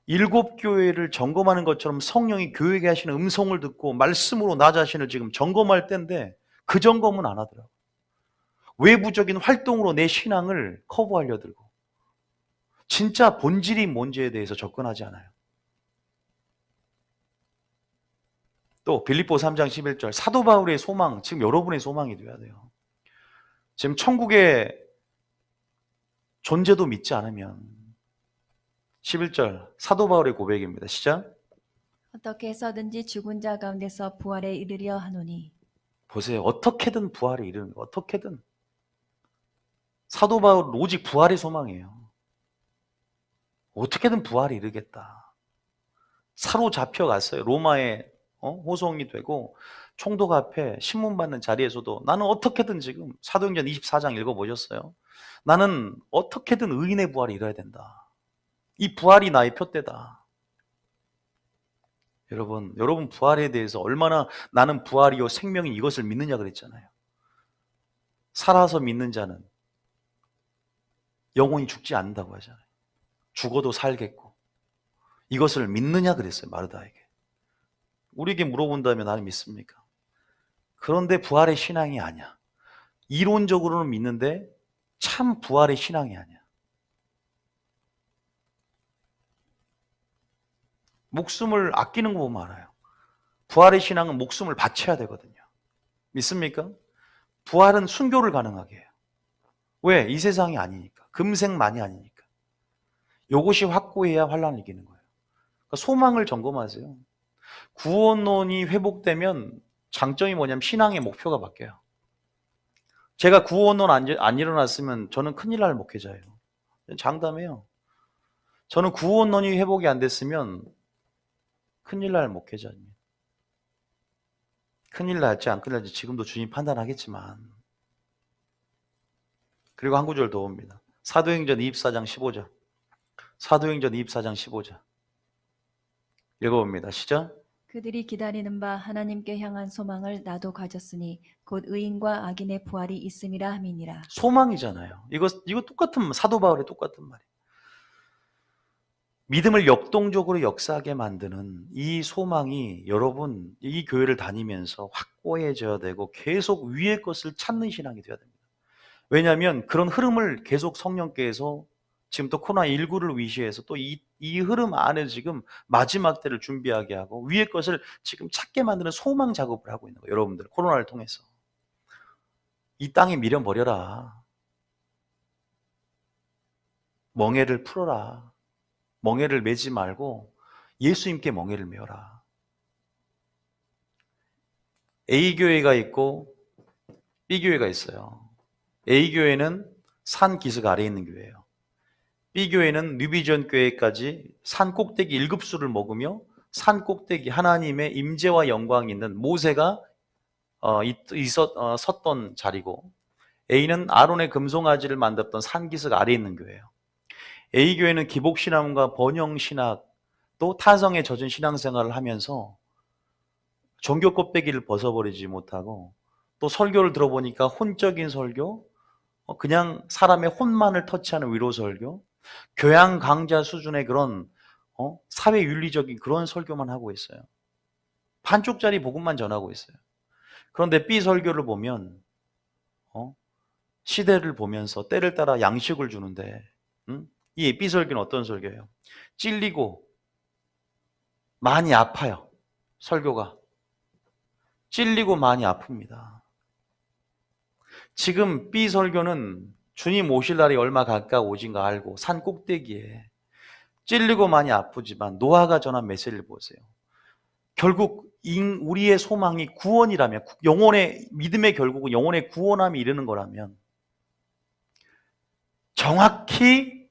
일곱 교회를 점검하는 것처럼 성령이 교회에게 하시는 음성을 듣고 말씀으로 나 자신을 지금 점검할 때인데 그 점검은 안 하더라고요. 외부적인 활동으로 내 신앙을 커버하려 들고 진짜 본질이 뭔지에 대해서 접근하지 않아요. 또 빌립보 3장 11절 사도 바울의 소망, 지금 여러분의 소망이 돼야 돼요. 지금 천국의 존재도 믿지 않으면 11절 사도 바울의 고백입니다. 시작. 어떻게 해서든지 죽은 자 가운데서 부활에 이르려 하노니. 보세요. 어떻게든 부활에 이르는 거, 어떻게든. 사도 바울은 오직 부활의 소망이에요. 어떻게든 부활에 이르겠다. 사로잡혀 갔어요. 로마에 호송이 되고 총독 앞에 신문받는 자리에서도 나는 어떻게든 지금 사도행전 24장 읽어보셨어요? 나는 어떻게든 의인의 부활에 이뤄야 된다. 이 부활이 나의 표대다. 여러분 부활에 대해서 얼마나 나는 부활이요 생명인 이것을 믿느냐 그랬잖아요. 살아서 믿는 자는 영혼이 죽지 않는다고 하잖아요. 죽어도 살겠고 이것을 믿느냐 그랬어요. 마르다에게. 우리에게 물어본다면 나는 믿습니까? 그런데 부활의 신앙이 아니야. 이론적으로는 믿는데 참 부활의 신앙이 아니야. 목숨을 아끼는 거 보면 알아요. 부활의 신앙은 목숨을 바쳐야 되거든요. 믿습니까? 부활은 순교를 가능하게 해요. 왜? 이 세상이 아니니까. 금생만이 아니니까. 이것이 확고해야 환란을 이기는 거예요. 그러니까 소망을 점검하세요. 구원론이 회복되면 장점이 뭐냐면 신앙의 목표가 바뀌어요. 제가 구원론 안 일어났으면 저는 큰일 날 목회자예요. 장담해요. 저는 구원론이 회복이 안 됐으면 큰일 날 목회자입니다. 큰일 날지 안 큰일 날지 지금도 주님 판단하겠지만. 그리고 한 구절 더 옵니다. 사도행전 24장 15절. 사도행전 24장 15절. 읽어봅니다. 시작. 그들이 기다리는 바 하나님께 향한 소망을 나도 가졌으니 곧 의인과 악인의 부활이 있음이라 함이니라. 소망이잖아요. 이거 똑같은 사도 바울의 똑같은 말이에요. 믿음을 역동적으로 역사하게 만드는 이 소망이 여러분 이 교회를 다니면서 확고해져야 되고 계속 위의 것을 찾는 신앙이 되어야 됩니다. 왜냐하면 그런 흐름을 계속 성령께서 지금 또 코로나19를 위시해서 또 이 흐름 안에 지금 마지막 때를 준비하게 하고 위의 것을 지금 찾게 만드는 소망 작업을 하고 있는 거예요. 여러분들 코로나를 통해서. 이 땅에 미련 버려라. 멍에를 풀어라. 멍에를 매지 말고 예수님께 멍에를 메어라. A교회가 있고 B교회가 있어요. A교회는 산 기슭 아래에 있는 교회예요. B교회는 뉴비전 교회까지 산 꼭대기 1급수를 먹으며 산 꼭대기 하나님의 임재와 영광이 있는 모세가 섰던 자리고, A는 아론의 금송아지를 만들었던 산 기슭 아래에 있는 교회예요. A교회는 기복신앙과 번영신학 또 타성에 젖은 신앙생활을 하면서 종교 껍데기를 벗어버리지 못하고 또 설교를 들어보니까 혼적인 설교, 그냥 사람의 혼만을 터치하는 위로 설교, 교양 강좌 수준의 그런 사회윤리적인 그런 설교만 하고 있어요. 반쪽짜리 복음만 전하고 있어요. 그런데 B 설교를 보면 시대를 보면서 때를 따라 양식을 주는데 이 B 설교는 어떤 설교예요? 찔리고 많이 아파요. 설교가 찔리고 많이 아픕니다. 지금 B 설교는 주님 오실 날이 얼마 가까워오진가 알고 산 꼭대기에 찔리고 많이 아프지만 노아가 전한 메시지를 보세요. 결국 우리의 소망이 구원이라면, 영혼의 믿음의 결국은 영혼의 구원함이 이르는 거라면 정확히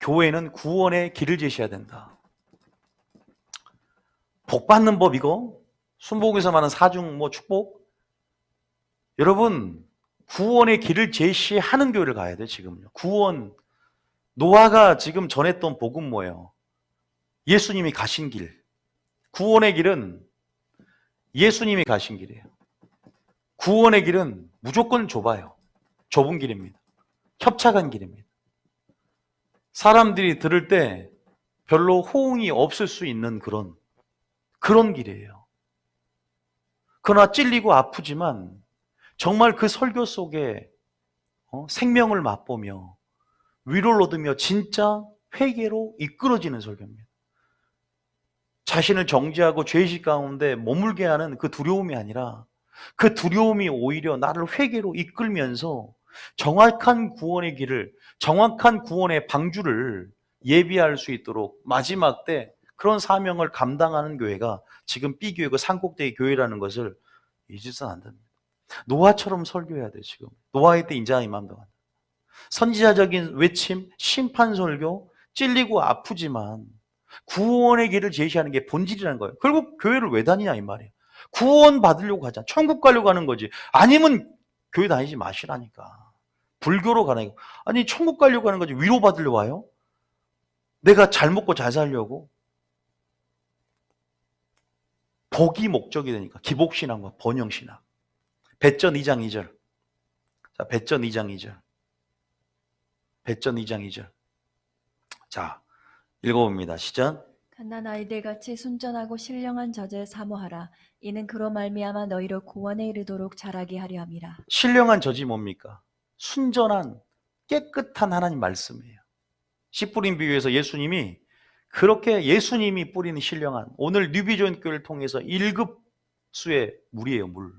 교회는 구원의 길을 제시해야 된다. 복 받는 법 이거 순복음에서 말하는 사중 축복, 여러분 구원의 길을 제시하는 교회를 가야 돼. 지금요. 구원, 노아가 지금 전했던 복음 뭐예요? 예수님이 가신 길. 구원의 길은 예수님이 가신 길이에요. 구원의 길은 무조건 좁아요. 좁은 길입니다. 협착한 길입니다. 사람들이 들을 때 별로 호응이 없을 수 있는 그런 길이에요. 그러나 찔리고 아프지만 정말 그 설교 속에 생명을 맛보며 위로를 얻으며 진짜 회개로 이끌어지는 설교입니다. 자신을 정죄하고 죄의식 가운데 머물게 하는 그 두려움이 아니라 그 두려움이 오히려 나를 회개로 이끌면서 정확한 구원의 길을, 정확한 구원의 방주를 예비할 수 있도록 마지막 때 그런 사명을 감당하는 교회가 지금 B교회가 산꼭대기 교회라는 것을 잊으서는 안 됩니다. 노아처럼 설교해야 돼요. 지금 노아의 때 인자한 이맘도 선지자적인 외침, 심판 설교, 찔리고 아프지만 구원의 길을 제시하는 게 본질이라는 거예요. 결국 교회를 왜 다니냐 이 말이에요. 구원 받으려고 하잖아. 천국 가려고 하는 거지. 아니면 교회 다니지 마시라니까. 불교로 가는 거. 아니 천국 가려고 하는 거지. 위로 받으려고 와요? 내가 잘 먹고 잘 살려고? 복이 목적이 되니까. 기복신앙과 번영신앙. 배전 2장 2절. 자, 배전 2장 2절. 배전 2장 2절. 자, 읽어봅니다. 시작. 갓난 아이들같이 순전하고 신령한 젖을 사모하라. 이는 그로 말미암아 너희로 구원에 이르도록 자라게 하려 함이라. 신령한 젖이 뭡니까? 순전한 깨끗한 하나님 말씀이에요. 씨 뿌린 비유에서 예수님이 그렇게 예수님이 뿌리는 신령한, 오늘 뉴비전교를 통해서 1급수의 물이에요. 물.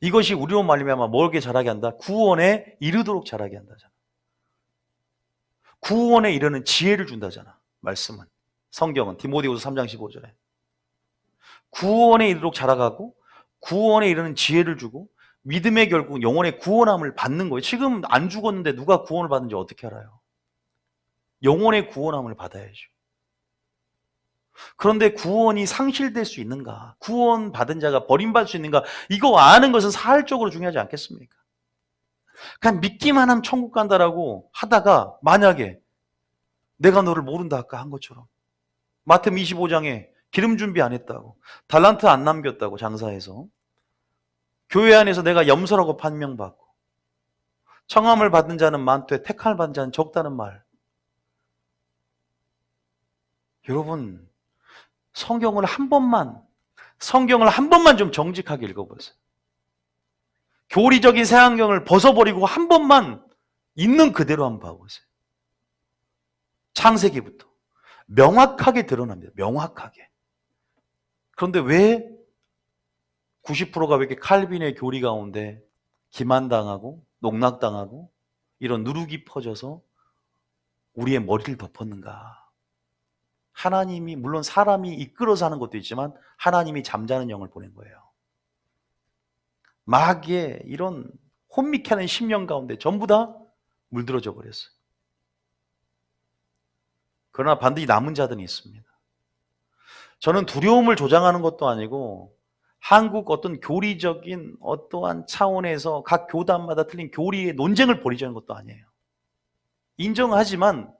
이것이 우리로 말미암아 뭐게 자라게 한다? 구원에 이르도록 자라게 한다잖아. 구원에 이르는 지혜를 준다잖아. 말씀은, 성경은 디모데후서 3장 15절에 구원에 이르도록 자라가고 구원에 이르는 지혜를 주고 믿음의 결국 영혼의 구원함을 받는 거예요. 지금 안 죽었는데 누가 구원을 받는지 어떻게 알아요? 영혼의 구원함을 받아야죠. 그런데 구원이 상실될 수 있는가? 구원 받은 자가 버림받을 수 있는가? 이거 아는 것은 사활적으로 중요하지 않겠습니까? 그냥 믿기만 하면 천국 간다라고 하다가 만약에 내가 너를 모른다 아까 한 것처럼 마태복음 25장에 기름 준비 안 했다고, 달란트 안 남겼다고, 장사해서 교회 안에서 내가 염소라고 판명받고 청함을 받은 자는 많되 택함을 받은 자는 적다는 말. 여러분 성경을 한 번만 좀 정직하게 읽어보세요. 교리적인 새안경을 벗어버리고 한 번만 있는 그대로 한번 봐보세요. 창세기부터 명확하게 드러납니다. 명확하게. 그런데 왜 90%가 왜 이렇게 칼빈의 교리 가운데 기만당하고 농락당하고 이런 누룩이 퍼져서 우리의 머리를 덮었는가? 하나님이, 물론 사람이 이끌어서 하는 것도 있지만 하나님이 잠자는 영을 보낸 거예요. 마귀의 이런 혼미케 하는 심령 가운데 전부 다 물들어져 버렸어요. 그러나 반드시 남은 자들이 있습니다. 저는 두려움을 조장하는 것도 아니고 한국 어떤 교리적인 어떠한 차원에서 각 교단마다 틀린 교리의 논쟁을 벌이자는 것도 아니에요. 인정하지만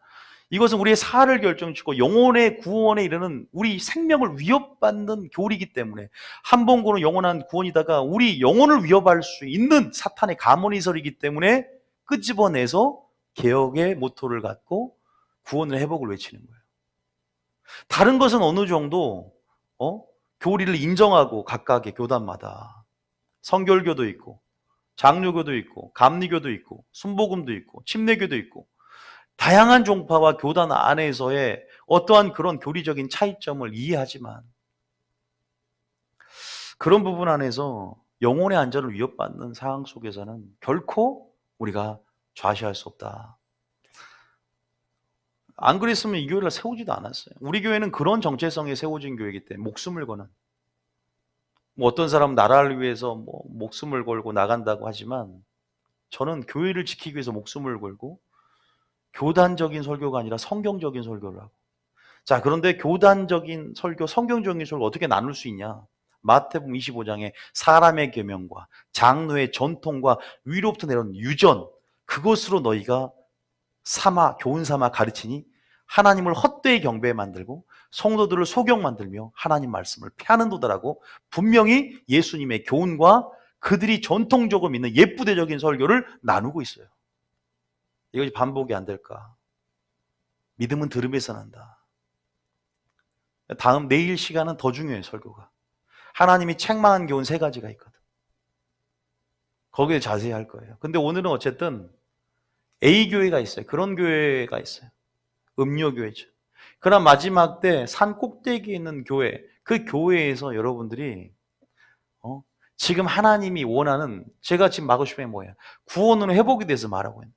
이것은 우리의 사를 결정짓고 영혼의 구원에 이르는 우리 생명을 위협받는 교리이기 때문에 한 번 구원은 영원한 구원이다가 우리 영혼을 위협할 수 있는 사탄의 가문이설이기 때문에 끄집어내서 개혁의 모토를 갖고 구원의 회복을 외치는 거예요. 다른 것은 어느 정도 교리를 인정하고 각각의 교단마다 성결교도 있고 장로교도 있고 감리교도 있고 순복음도 있고 침례교도 있고 다양한 종파와 교단 안에서의 어떠한 그런 교리적인 차이점을 이해하지만 그런 부분 안에서 영혼의 안전을 위협받는 상황 속에서는 결코 우리가 좌시할 수 없다. 안 그랬으면 이 교회를 세우지도 않았어요. 우리 교회는 그런 정체성에 세워진 교회이기 때문에 목숨을 거는, 뭐 어떤 사람은 나라를 위해서 뭐 목숨을 걸고 나간다고 하지만 저는 교회를 지키기 위해서 목숨을 걸고 교단적인 설교가 아니라 성경적인 설교를 하고. 자, 그런데 교단적인 설교, 성경적인 설교 어떻게 나눌 수 있냐? 마태복음 25장에 사람의 계명과 장로의 전통과 위로부터 내려온 유전, 그것으로 너희가 교훈 삼아 가르치니 하나님을 헛되이 경배에 만들고 성도들을 소경 만들며 하나님 말씀을 폐하는도다라고 분명히 예수님의 교훈과 그들이 전통적으로 믿는 예부대적인 설교를 나누고 있어요. 이것이 반복이 안 될까? 믿음은 들음에서 난다. 내일 시간은 더 중요해요, 설교가. 하나님이 책망한 교훈 3가지가 있거든. 거기에 자세히 할 거예요. 근데 오늘은 어쨌든 A교회가 있어요. 그런 교회가 있어요. 음료교회죠. 그러나 마지막 때 산 꼭대기에 있는 교회, 그 교회에서 여러분들이 지금 하나님이 원하는, 제가 지금 하고 싶은 게 뭐예요? 구원은 회복에 대해서 말하고 있는,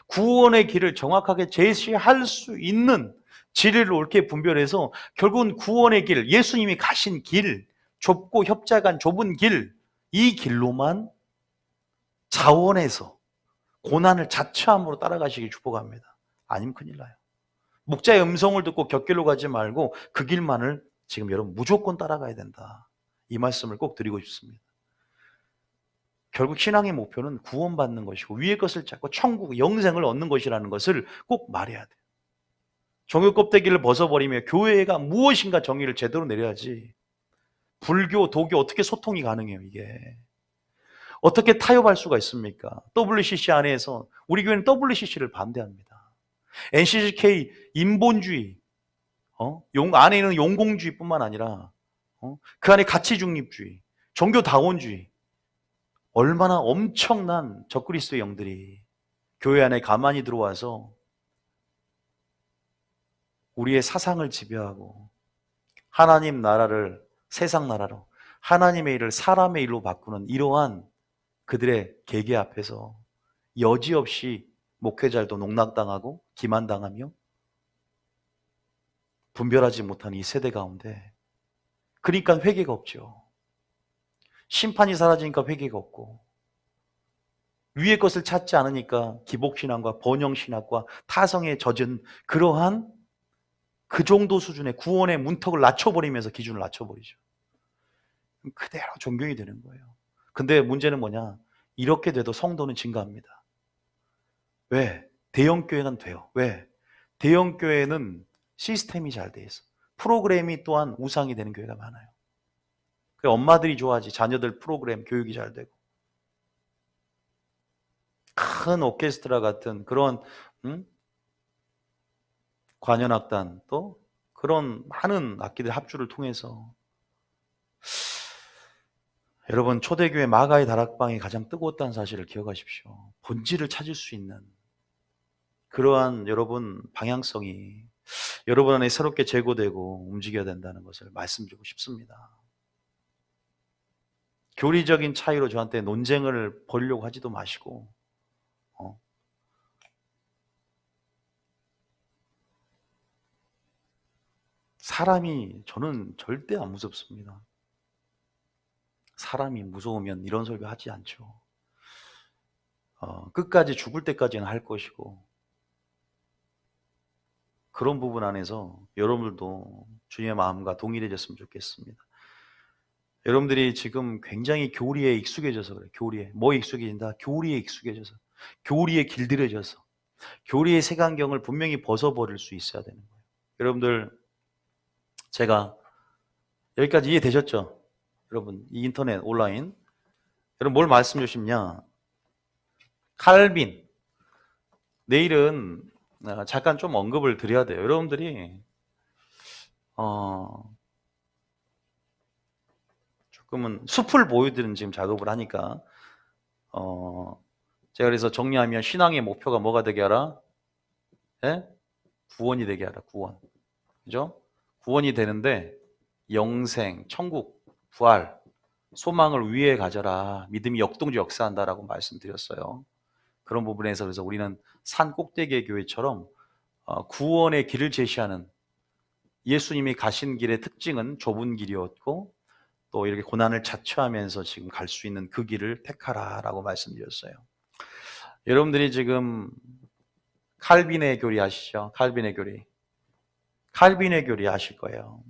구원의 길을 정확하게 제시할 수 있는 진리를 옳게 분별해서 결국은 구원의 길, 예수님이 가신 길, 좁고 협착한 좁은 길, 이 길로만 자원해서 고난을 자처함으로 따라가시길 축복합니다. 아니면 큰일 나요. 목자의 음성을 듣고 곁길로 가지 말고 그 길만을 지금 여러분 무조건 따라가야 된다. 이 말씀을 꼭 드리고 싶습니다. 결국 신앙의 목표는 구원받는 것이고 위의 것을 찾고 천국, 영생을 얻는 것이라는 것을 꼭 말해야 돼요. 종교 껍데기를 벗어버리며 교회가 무엇인가 정의를 제대로 내려야지. 불교, 도교 어떻게 소통이 가능해요, 이게. 어떻게 타협할 수가 있습니까? WCC 안에서 우리 교회는 WCC를 반대합니다. NCCK 인본주의, 안에 있는 용공주의뿐만 아니라 그 안에 가치 중립주의, 종교 다원주의, 얼마나 엄청난 적그리스도의 영들이 교회 안에 가만히 들어와서 우리의 사상을 지배하고 하나님 나라를 세상 나라로, 하나님의 일을 사람의 일로 바꾸는 이러한 그들의 계계 앞에서 여지없이 목회자들도 농락당하고 기만당하며 분별하지 못하는 이 세대 가운데, 그러니까 회개가 없죠. 심판이 사라지니까 회개가 없고, 위의 것을 찾지 않으니까 기복신앙과 번영신학과 타성에 젖은 그러한 그 정도 수준의 구원의 문턱을 낮춰버리면서 기준을 낮춰버리죠. 그대로 존경이 되는 거예요. 근데 문제는 뭐냐? 이렇게 돼도 성도는 증가합니다. 왜? 대형교회는 돼요. 왜? 대형교회는 시스템이 잘 돼 있어. 프로그램이 또한 우상이 되는 교회가 많아요. 그 엄마들이 좋아하지. 자녀들 프로그램 교육이 잘 되고. 큰 오케스트라 같은 그런 관현악단, 또 그런 많은 악기들 합주를 통해서 여러분, 초대교회 마가의 다락방이 가장 뜨거웠다는 사실을 기억하십시오. 본질을 찾을 수 있는 그러한 여러분 방향성이 여러분 안에 새롭게 제고되고 움직여야 된다는 것을 말씀드리고 싶습니다. 교리적인 차이로 저한테 논쟁을 벌이려고 하지도 마시고, 사람이 저는 절대 안 무섭습니다. 사람이 무서우면 이런 설교 하지 않죠. 끝까지 죽을 때까지는 할 것이고, 그런 부분 안에서 여러분들도 주님의 마음과 동일해졌으면 좋겠습니다. 여러분들이 지금 굉장히 교리에 익숙해져서 그래요. 교리에. 뭐에 익숙해진다? 교리에 익숙해져서. 교리에 길들여져서. 교리의 색안경을 분명히 벗어버릴 수 있어야 되는 거예요. 여러분들, 제가 여기까지 이해되셨죠? 여러분, 이 인터넷, 온라인. 여러분, 뭘 말씀 주십냐? 칼빈. 내일은 잠깐 좀 언급을 드려야 돼요. 여러분들이 조금은 숲을 보여드리는 지금 작업을 하니까 제가 그래서 정리하면 신앙의 목표가 뭐가 되게 하라? 예? 구원이 되게 하라. 구원. 그죠? 구원이 되는데 영생, 천국, 부활, 소망을 위에 가져라. 믿음이 역동적 역사한다라고 말씀드렸어요. 그런 부분에서 그래서 우리는 산 꼭대기의 교회처럼 구원의 길을 제시하는, 예수님이 가신 길의 특징은 좁은 길이었고 또 이렇게 고난을 자처하면서 지금 갈 수 있는 그 길을 택하라라고 말씀드렸어요. 여러분들이 지금 칼빈의 교리 아시죠? 칼빈의 교리. 칼빈의 교리 아실 거예요.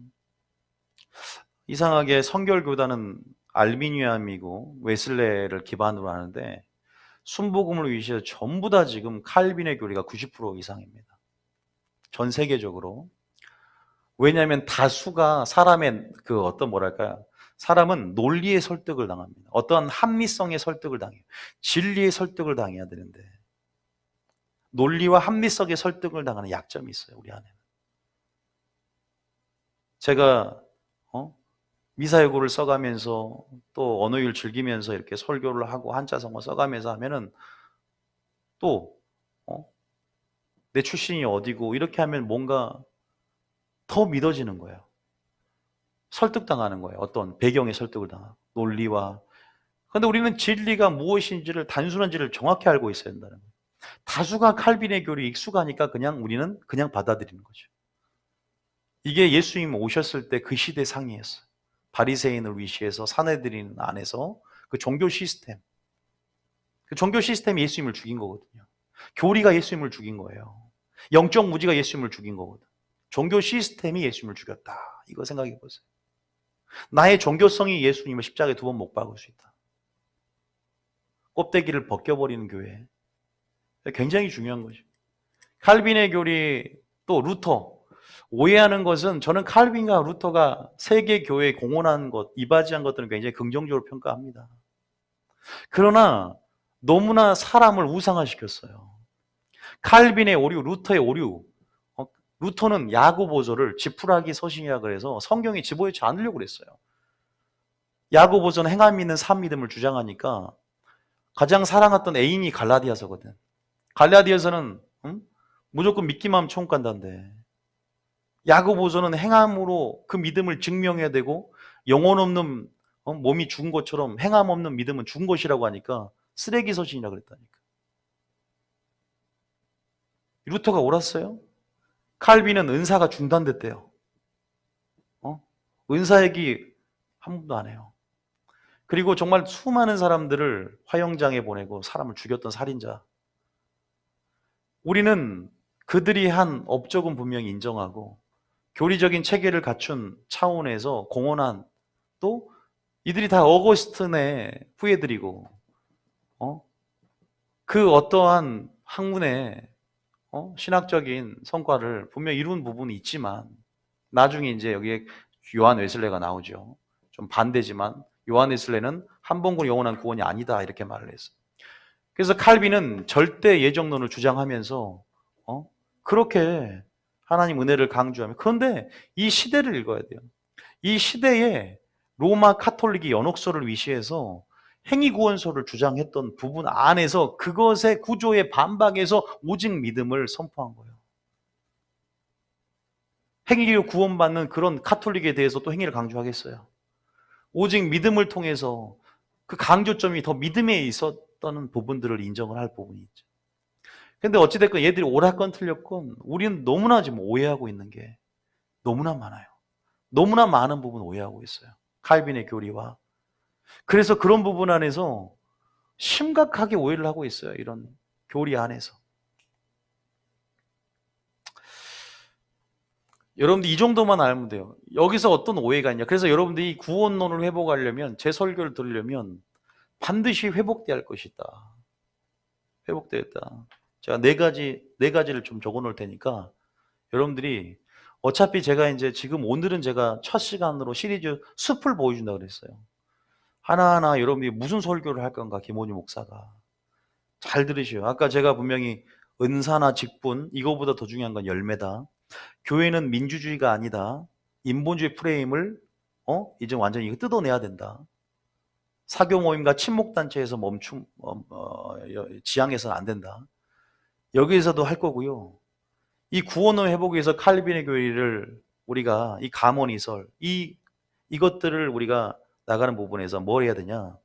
이상하게 성결교단은 알미니안이고 웨슬레를 기반으로 하는데 순복음을 위시해서 전부 다 지금 칼빈의 교리가 90% 이상입니다. 전 세계적으로. 왜냐하면 다수가 사람의 그 어떤 뭐랄까요? 사람은 논리의 설득을 당합니다. 어떤 합리성의 설득을 당해요. 진리의 설득을 당해야 되는데 논리와 합리성의 설득을 당하는 약점이 있어요, 우리 안에. 제가 미사여구를 써가면서 또 언어율 즐기면서 이렇게 설교를 하고 한자성어 써가면서 하면은 또 내 출신이 어디고 이렇게 하면 뭔가 더 믿어지는 거예요. 설득당하는 거예요. 어떤 배경에 설득을 당하고 논리와. 그런데 우리는 진리가 무엇인지를, 단순한 진리를 정확히 알고 있어야 된다는 거예요. 다수가 칼빈의 교리 익숙하니까 그냥 우리는 그냥 받아들이는 거죠. 이게 예수님 오셨을 때 그 시대 상이었어요. 바리새인을 위시해서 사내들인 안에서 그 종교 시스템, 그 종교 시스템이 예수님을 죽인 거거든요. 교리가 예수님을 죽인 거예요. 영적 무지가 예수님을 죽인 거거든. 종교 시스템이 예수님을 죽였다. 이거 생각해 보세요. 나의 종교성이 예수님을 십자가에 2번 못 박을 수 있다. 껍데기를 벗겨버리는 교회. 굉장히 중요한 거죠. 칼빈의 교리, 또 루터. 오해하는 것은, 저는 칼빈과 루터가 세계 교회에 공헌한 것, 이바지한 것들은 굉장히 긍정적으로 평가합니다. 그러나 너무나 사람을 우상화시켰어요. 칼빈의 오류, 루터의 오류. 루터는 야고보서를 지푸라기 서신이라 그래서 성경에 집어넣지 않으려고 그랬어요. 야고보서는 행함 있는 산 믿음을 주장하니까 가장 사랑했던 애인이 갈라디아서거든. 갈라디아서는 무조건 믿기만 하면 천국 간다는데, 야고보서는 행함으로 그 믿음을 증명해야 되고 영혼 없는 몸이 죽은 것처럼 행함 없는 믿음은 죽은 것이라고 하니까 쓰레기 서신이라 그랬다니까. 루터가 옳았어요? 칼빈은 은사가 중단됐대요. 은사 얘기 한 번도 안 해요. 그리고 정말 수많은 사람들을 화형장에 보내고 사람을 죽였던 살인자. 우리는 그들이 한 업적은 분명히 인정하고 교리적인 체계를 갖춘 차원에서 공헌한, 또 이들이 다 어거스틴의 후예들이고 그 어떠한 학문의 신학적인 성과를 분명히 이룬 부분이 있지만, 나중에 이제 여기에 요한 웨슬레가 나오죠. 좀 반대지만 요한 웨슬레는 한 번군 영원한 구원이 아니다 이렇게 말을 했어요. 그래서 칼빈은 절대 예정론을 주장하면서 그렇게 하나님 은혜를 강조하며, 그런데 이 시대를 읽어야 돼요. 이 시대에 로마 카톨릭이 연옥서를 위시해서 행위구원서를 주장했던 부분 안에서 그것의 구조에 반박해서 오직 믿음을 선포한 거예요. 행위로 구원받는 그런 카톨릭에 대해서 또 행위를 강조하겠어요? 오직 믿음을 통해서 그 강조점이 더 믿음에 있었던 부분들을 인정을 할 부분이 있죠. 근데 어찌됐건 얘들이 옳았건 틀렸건 우리는 너무나 지금 오해하고 있는 게 너무나 많아요. 너무나 많은 부분 오해하고 있어요. 칼빈의 교리와. 그래서 그런 부분 안에서 심각하게 오해를 하고 있어요. 이런 교리 안에서. 여러분들 이 정도만 알면 돼요. 여기서 어떤 오해가 있냐. 그래서 여러분들이 구원론을 회복하려면, 제 설교를 들으려면 반드시 회복돼야 할 것이다. 회복되었다. 제가 네 가지를 좀 적어 놓을 테니까 여러분들이, 어차피 제가 이제 지금 오늘은 제가 첫 시간으로 시리즈 숲을 보여준다고 그랬어요. 하나하나 여러분들이 무슨 설교를 할 건가, 김원희 목사가. 잘 들으시오. 아까 제가 분명히 은사나 직분, 이거보다 더 중요한 건 열매다. 교회는 민주주의가 아니다. 인본주의 프레임을 이제 완전히 이거 뜯어내야 된다. 사교 모임과 친목 단체에서 지향해서는 안 된다. 여기에서도 할 거고요. 이 구원의 회복에 위해서 칼빈의 교리를 우리가 이 가모니설 이것들을 우리가 나가는 부분에서 뭘 해야 되냐?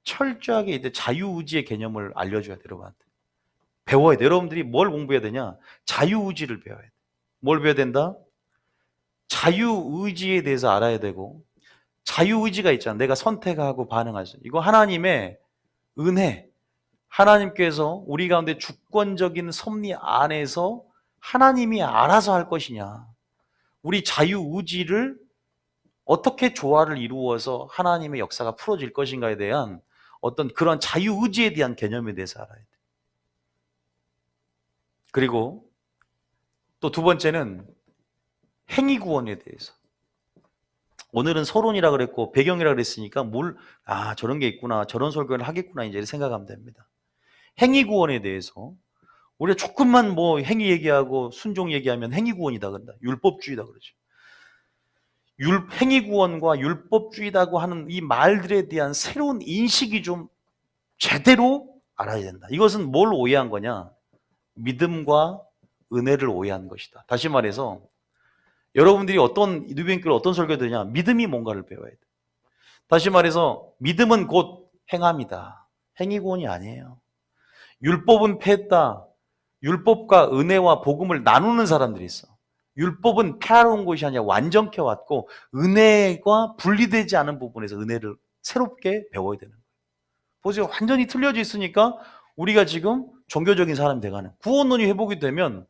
철저하게 이제 자유의지의 개념을 알려줘야 돼요, 여러분한테. 배워야 돼. 여러분들이 뭘 공부해야 되냐? 자유의지를 배워야 돼. 뭘 배워야 된다? 자유의지에 대해서 알아야 되고, 자유의지가 있잖아. 내가 선택하고 반응할 수. 이거 하나님의 은혜. 하나님께서 우리 가운데 주권적인 섭리 안에서 하나님이 알아서 할 것이냐. 우리 자유의지를 어떻게 조화를 이루어서 하나님의 역사가 풀어질 것인가에 대한 어떤 그런 자유의지에 대한 개념에 대해서 알아야 돼. 그리고 또 두 번째는 행위구원에 대해서. 오늘은 서론이라 그랬고 배경이라 그랬으니까 저런 게 있구나, 저런 설교를 하겠구나 이제 생각하면 됩니다. 행위구원에 대해서 우리가 조금만 행위 얘기하고 순종 얘기하면 행위구원이다 그런다. 율법주의다 그러죠. 행위구원과 율법주의라고 하는 이 말들에 대한 새로운 인식이 좀 제대로 알아야 된다. 이것은 뭘 오해한 거냐? 믿음과 은혜를 오해한 것이다. 다시 말해서 여러분들이 뉴비행교를 어떤 설교 되냐? 믿음이 뭔가를 배워야 돼. 다시 말해서 믿음은 곧 행함이다. 행위구원이 아니에요. 율법은 폐했다. 율법과 은혜와 복음을 나누는 사람들이 있어. 율법은 폐하러 온 것이 아니라 완전케 왔고 은혜가 분리되지 않은 부분에서 은혜를 새롭게 배워야 되는 거예요. 보세요. 완전히 틀려져 있으니까 우리가 지금 종교적인 사람이 돼가는. 구원론이 회복이 되면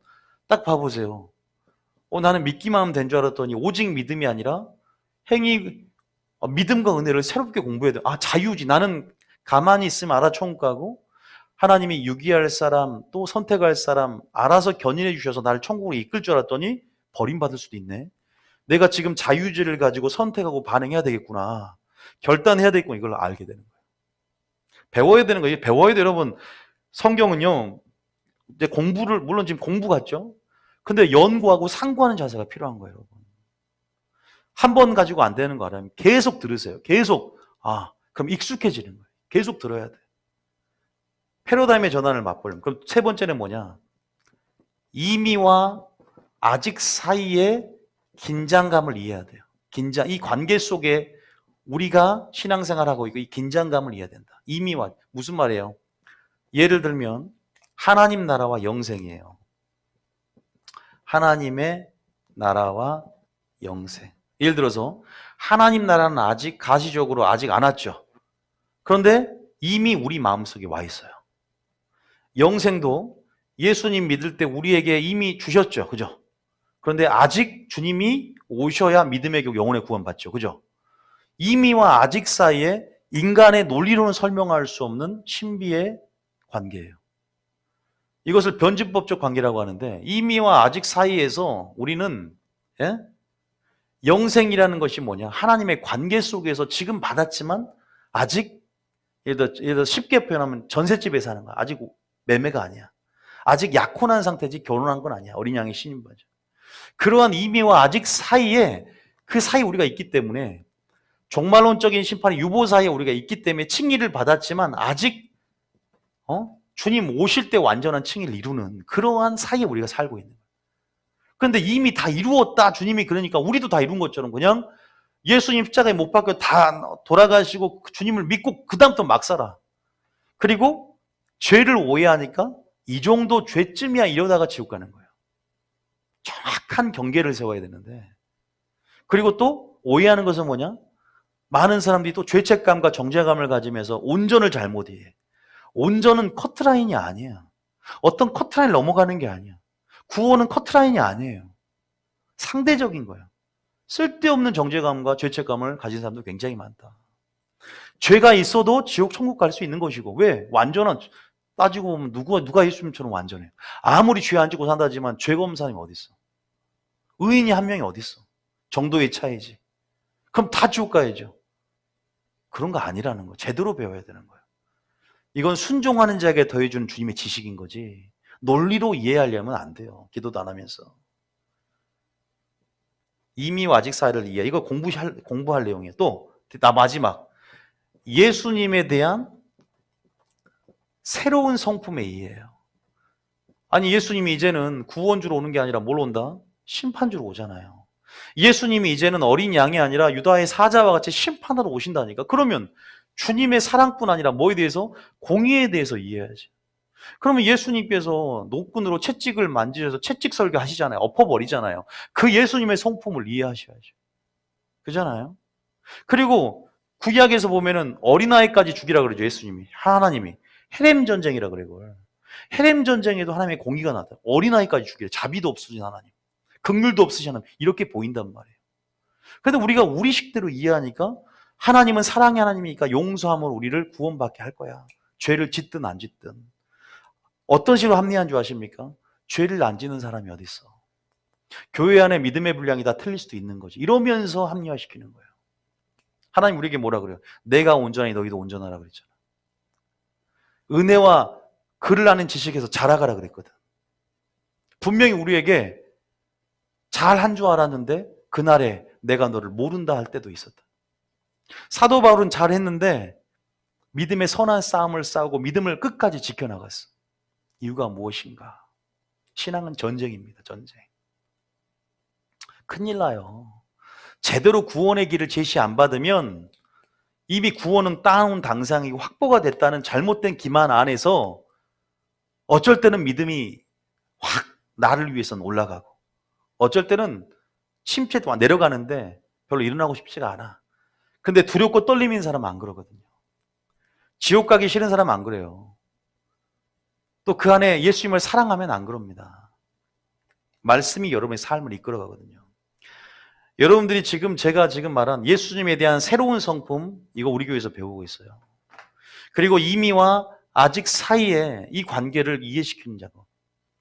딱 봐보세요. 나는 믿기만 하면 된 줄 알았더니 오직 믿음이 아니라 믿음과 은혜를 새롭게 공부해야 돼. 자유지. 나는 가만히 있으면 알아 천국 가고 하나님이 유기할 사람 또 선택할 사람 알아서 견인해 주셔서 나를 천국으로 이끌 줄 알았더니 버림받을 수도 있네. 내가 지금 자유의지를 가지고 선택하고 반응해야 되겠구나. 결단해야 되겠구나. 이걸 알게 되는 거예요. 배워야 되는 거예요. 배워야 돼요, 여러분. 성경은요. 이제 공부를 물론 지금 공부 같죠. 근데 연구하고 상고하는 자세가 필요한 거예요, 여러분. 한 번 가지고 안 되는 거 알아요. 계속 들으세요. 계속. 그럼 익숙해지는 거예요. 계속 들어야 돼. 패러다임의 전환을 맛보려면. 그럼 세 번째는 뭐냐? 이미와 아직 사이의 긴장감을 이해해야 돼요. 이 관계 속에 우리가 신앙생활하고 있고 이 긴장감을 이해해야 된다. 이미와 무슨 말이에요? 예를 들면 하나님 나라와 영생이에요. 하나님의 나라와 영생. 예를 들어서 하나님 나라는 아직 가시적으로 아직 안 왔죠. 그런데 이미 우리 마음속에 와 있어요. 영생도 예수님 믿을 때 우리에게 이미 주셨죠. 그죠? 그런데 아직 주님이 오셔야 믿음의 영혼의 구원받죠. 그죠? 이미와 아직 사이에 인간의 논리로는 설명할 수 없는 신비의 관계예요. 이것을 변증법적 관계라고 하는데 이미와 아직 사이에서 우리는 영생이라는 것이 뭐냐? 하나님의 관계 속에서 지금 받았지만 아직 예를 들어 쉽게 표현하면 전셋집에 사는 거야. 아직 매매가 아니야. 아직 약혼한 상태지 결혼한 건 아니야. 어린 양의 신인바죠. 그러한 이미와 아직 사이에 그 사이 우리가 있기 때문에 종말론적인 심판의 유보 사이에 우리가 있기 때문에 칭의를 받았지만 아직 주님 오실 때 완전한 칭의를 이루는 그러한 사이에 우리가 살고 있는 거예요. 그런데 이미 다 이루었다. 주님이 그러니까 우리도 다 이룬 것처럼 그냥 예수님 십자가에 못 박혀 다 돌아가시고 주님을 믿고 그 다음부터 막 살아. 그리고 죄를 오해하니까 이 정도 죄쯤이야 이러다가 지옥 가는 거예요. 정확한 경계를 세워야 되는데 그리고 또 오해하는 것은 뭐냐? 많은 사람들이 또 죄책감과 정죄감을 가지면서 온전을 잘못 이해해. 온전은 커트라인이 아니야. 어떤 커트라인을 넘어가는 게 아니야. 구원은 커트라인이 아니에요. 상대적인 거야. 쓸데없는 정죄감과 죄책감을 가진 사람도 굉장히 많다. 죄가 있어도 지옥 천국 갈 수 있는 것이고 왜? 완전한 따지고 보면 누가 예수님처럼 완전해요. 아무리 죄 안 짓고 산다지만 죄가 없는 사람이 어디 있어? 의인이 한 명이 어디 있어? 정도의 차이지. 그럼 다 지옥 가야죠. 그런 거 아니라는 거. 제대로 배워야 되는 거예요. 이건 순종하는 자에게 더해주는 주님의 지식인 거지. 논리로 이해하려면 안 돼요. 기도도 안 하면서. 이미와 아직 사이를 이해. 이거 공부할 내용이에요. 또 나 마지막 예수님에 대한 새로운 성품의 이해예요. 아니 예수님이 이제는 구원주로 오는 게 아니라 뭘 온다? 심판주로 오잖아요. 예수님이 이제는 어린 양이 아니라 유다의 사자와 같이 심판하러 오신다니까. 그러면 주님의 사랑뿐 아니라 뭐에 대해서? 공의에 대해서 이해해야지. 그러면 예수님께서 노끈으로 채찍을 만지셔서 채찍 설교 하시잖아요. 엎어버리잖아요. 그 예수님의 성품을 이해하셔야죠. 그잖아요. 그리고 구약에서 보면은 어린아이까지 죽이라 그러죠. 예수님이. 하나님이. 헤렘 전쟁이라 그래 그걸. 헤렘 전쟁에도 하나님의 공의가 나다. 어린아이까지 죽이래. 자비도 없으신 하나님. 긍휼도 없으신 하나님. 이렇게 보인단 말이에요. 그런데 우리가 우리식대로 이해하니까 하나님은 사랑의 하나님이니까 용서함으로 우리를 구원받게 할 거야. 죄를 짓든 안 짓든. 어떤 식으로 합리화한 줄 아십니까? 죄를 안 짓는 사람이 어디 있어? 교회 안에 믿음의 분량이 다 틀릴 수도 있는 거지. 이러면서 합리화시키는 거예요. 하나님 우리에게 뭐라 그래요? 내가 온전하니 너희도 온전하라 그랬잖아. 은혜와 글을 아는 지식에서 자라가라 그랬거든. 분명히 우리에게 잘한 줄 알았는데 그날에 내가 너를 모른다 할 때도 있었다. 사도 바울은 잘했는데 믿음의 선한 싸움을 싸우고 믿음을 끝까지 지켜나갔어. 이유가 무엇인가? 신앙은 전쟁입니다. 전쟁. 큰일 나요. 제대로 구원의 길을 제시 안 받으면 이미 구원은 따온 당상이고 확보가 됐다는 잘못된 기만 안에서 어쩔 때는 믿음이 확 나를 위해서는 올라가고 어쩔 때는 침체 동안 내려가는데 별로 일어나고 싶지가 않아. 근데 두렵고 떨림인 사람은 안 그러거든요. 지옥 가기 싫은 사람은 안 그래요. 또 그 안에 예수님을 사랑하면 안 그럽니다. 말씀이 여러분의 삶을 이끌어가거든요. 여러분들이 제가 지금 말한 예수님에 대한 새로운 성품, 이거 우리 교회에서 배우고 있어요. 그리고 이미와 아직 사이에 이 관계를 이해시키는 작업.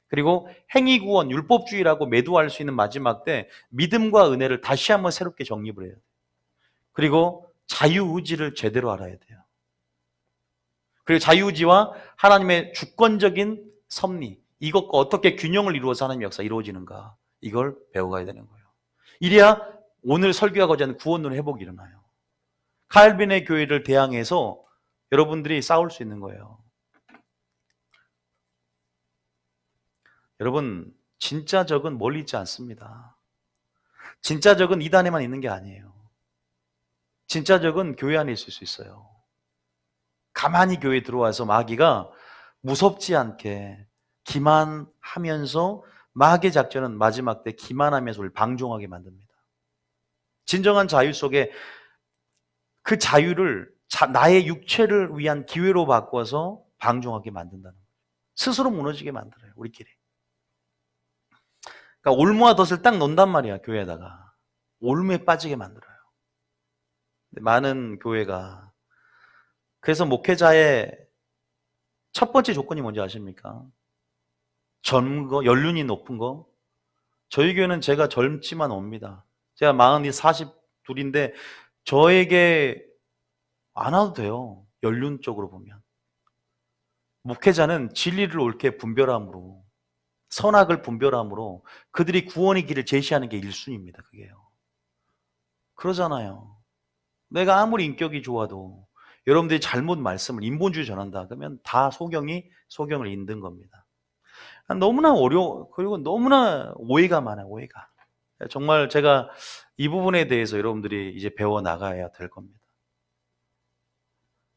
그리고 행위구원, 율법주의라고 매도할 수 있는 마지막 때 믿음과 은혜를 다시 한번 새롭게 정립을 해요. 그리고 자유의지를 제대로 알아야 돼요. 그리고 자유의지와 하나님의 주권적인 섭리, 이것과 어떻게 균형을 이루어서 하나님의 역사가 이루어지는가, 이걸 배워가야 되는 거예요. 이래야 오늘 설교하고자 하는 구원론 회복이 일어나요. 칼빈의 교회를 대항해서 여러분들이 싸울 수 있는 거예요. 여러분, 진짜 적은 멀리 있지 않습니다. 진짜 적은 이단에만 있는 게 아니에요. 진짜 적은 교회 안에 있을 수 있어요. 가만히 교회에 들어와서 마귀가 무섭지 않게 기만하면서 마귀의 작전은 마지막 때 기만하면서 우리를 방종하게 만듭니다. 진정한 자유 속에 그 자유를 나의 육체를 위한 기회로 바꿔서 방종하게 만든다는 거예요. 스스로 무너지게 만들어요. 우리끼리. 그러니까 올무와 덫을 딱 놓는단 말이야. 교회에다가. 올무에 빠지게 만들어요. 많은 교회가. 그래서 목회자의 첫 번째 조건이 뭔지 아십니까? 젊은 거, 연륜이 높은 거. 저희 교회는 제가 젊지만 옵니다. 제가 42인데 저에게 안 와도 돼요. 연륜적으로 보면. 목회자는 진리를 옳게 분별함으로, 선악을 분별함으로 그들이 구원의 길을 제시하는 게 1순위입니다. 그게요. 그러잖아요. 내가 아무리 인격이 좋아도 여러분들이 잘못 말씀을 인본주의 전한다 그러면 다 소경을 힘든 겁니다. 너무나 그리고 너무나 오해가 많아요. 오해가. 정말 제가 이 부분에 대해서 여러분들이 이제 배워 나가야 될 겁니다.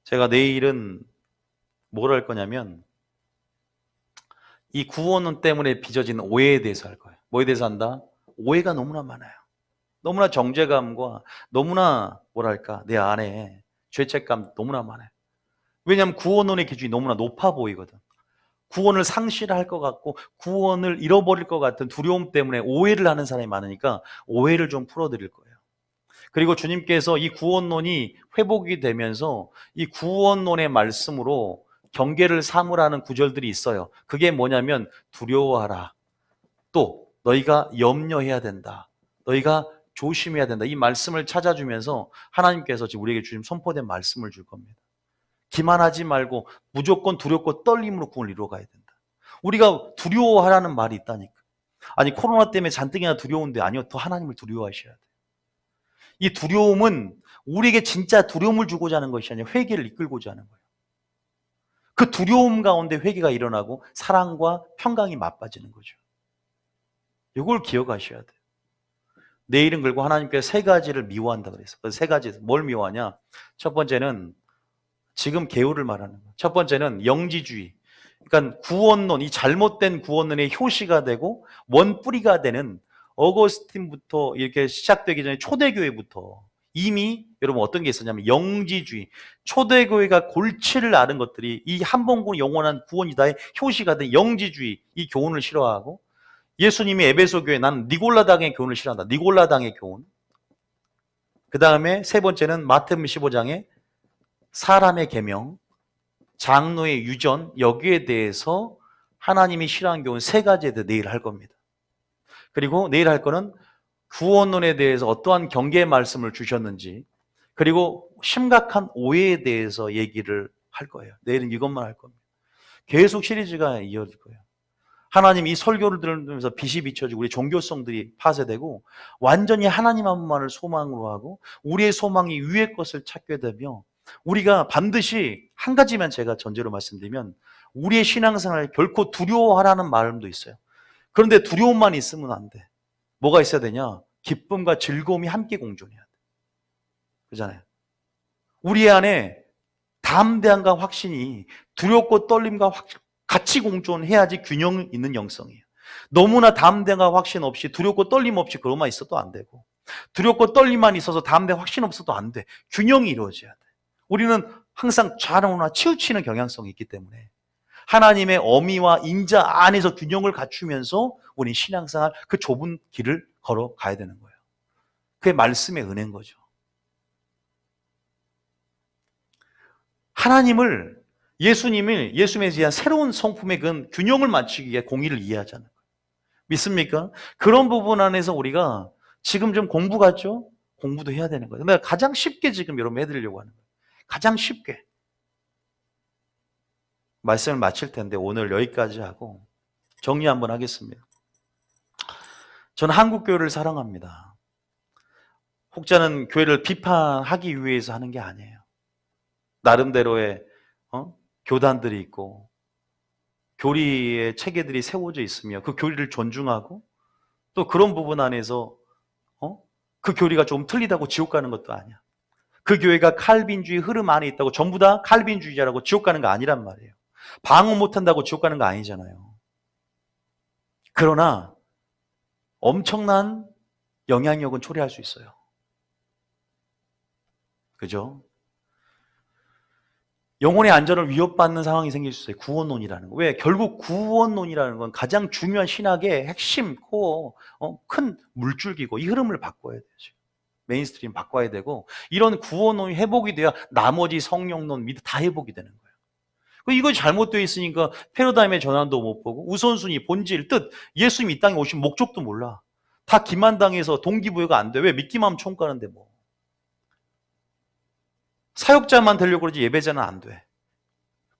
제가 내일은 뭘 할 거냐면 이 구원 때문에 빚어진 오해에 대해서 할 거예요. 뭐에 대해서 한다? 오해가 너무나 많아요. 너무나 정죄감과 너무나 뭐랄까 내 안에 죄책감 너무나 많아요. 왜냐하면 구원론의 기준이 너무나 높아 보이거든. 구원을 상실할 것 같고 구원을 잃어버릴 것 같은 두려움 때문에 오해를 하는 사람이 많으니까 오해를 좀 풀어드릴 거예요. 그리고 주님께서 이 구원론이 회복이 되면서 이 구원론의 말씀으로 경계를 삼으라는 구절들이 있어요. 그게 뭐냐면 두려워하라. 또 너희가 염려해야 된다. 너희가 조심해야 된다. 이 말씀을 찾아주면서 하나님께서 지금 우리에게 주신 선포된 말씀을 줄 겁니다. 기만하지 말고 무조건 두렵고 떨림으로 구원을 이루어 가야 된다. 우리가 두려워하라는 말이 있다니까. 아니 코로나 때문에 잔뜩이나 두려운데 아니요. 더 하나님을 두려워하셔야 돼요. 이 두려움은 우리에게 진짜 두려움을 주고자 하는 것이 아니라 회개를 이끌고자 하는 거예요. 그 두려움 가운데 회개가 일어나고 사랑과 평강이 맞빠지는 거죠. 이걸 기억하셔야 돼요. 내일은 그리고 하나님께서 세 가지를 미워한다 그랬어요. 그 세 가지 뭘 미워하냐? 첫 번째는 지금 계율을 말하는 거예요. 첫 번째는 영지주의. 그러니까 구원론, 이 잘못된 구원론의 효시가 되고 원뿌리가 되는 어거스틴부터 이렇게 시작되기 전에 초대교회부터 이미 여러분 어떤 게 있었냐면 영지주의, 초대교회가 골치를 앓은 것들이 이 한 번군 영원한 구원이다의 효시가 된 영지주의, 이 교훈을 싫어하고 예수님이 에베소 교회, 나는 니골라당의 교훈을 싫어한다. 니골라당의 교훈. 그 다음에 세 번째는 마태복음 15장에 사람의 계명, 장로의 유전, 여기에 대해서 하나님이 싫어하는 교훈 세 가지에 대해 내일 할 겁니다. 그리고 내일 할 거는 구원론에 대해서 어떠한 경계의 말씀을 주셨는지, 그리고 심각한 오해에 대해서 얘기를 할 거예요. 내일은 이것만 할 겁니다. 계속 시리즈가 이어질 거예요. 하나님 이 설교를 들으면서 빛이 비춰지고 우리 종교성들이 파쇄되고 완전히 하나님 한 분만을 소망으로 하고 우리의 소망이 위의 것을 찾게 되며 우리가 반드시 한 가지만 제가 전제로 말씀드리면 우리의 신앙생활을 결코 두려워하라는 마음도 있어요. 그런데 두려움만 있으면 안 돼. 뭐가 있어야 되냐? 기쁨과 즐거움이 함께 공존해야 돼. 그잖아요. 우리 안에 담대함과 확신이 두렵고 떨림과 같이 공존해야지 균형 있는 영성이에요. 너무나 담대함과 확신 없이 두렵고 떨림 없이 그것만 있어도 안 되고 두렵고 떨림만 있어서 담대 확신 없어도 안 돼. 균형이 이루어져야 돼. 우리는 항상 좌우나 치우치는 경향성이 있기 때문에 하나님의 어미와 인자 안에서 균형을 갖추면서 우리 신앙생활 그 좁은 길을 걸어가야 되는 거예요. 그게 말씀의 은혜인 거죠. 하나님을 예수님에 대한 새로운 성품의 그 균형을 맞추기 위해 공의를 이해하자는 거예요. 믿습니까? 그런 부분 안에서 우리가 지금 좀 공부 같죠? 공부도 해야 되는 거예요. 내가 가장 쉽게 지금 여러분 해드리려고 하는 거예요. 가장 쉽게. 말씀을 마칠 텐데 오늘 여기까지 하고 정리 한번 하겠습니다. 저는 한국교회를 사랑합니다. 혹자는 교회를 비판하기 위해서 하는 게 아니에요. 나름대로의 교단들이 있고 교리의 체계들이 세워져 있으며 그 교리를 존중하고 또 그런 부분 안에서 그 교리가 좀 틀리다고 지옥 가는 것도 아니야. 그 교회가 칼빈주의 흐름 안에 있다고 전부 다 칼빈주의자라고 지옥 가는 거 아니란 말이에요. 방어 못한다고 지옥 가는 거 아니잖아요. 그러나 엄청난 영향력은 초래할 수 있어요. 그죠? 영혼의 안전을 위협받는 상황이 생길 수 있어요. 구원론이라는 거. 왜? 결국 구원론이라는 건 가장 중요한 신학의 핵심, 코어, 큰 물줄기고 이 흐름을 바꿔야 되죠. 메인스트림 바꿔야 되고 이런 구원론이 회복이 돼야 나머지 성령론, 믿음 다 회복이 되는 거예요. 이거 잘못되어 있으니까 패러다임의 전환도 못 보고 우선순위, 본질, 뜻, 예수님이 이 땅에 오신 목적도 몰라. 다 기만당해서 동기부여가 안 돼. 왜? 믿기만 하면 총 가는데 뭐. 사역자만 되려고 그러지 예배자는 안 돼.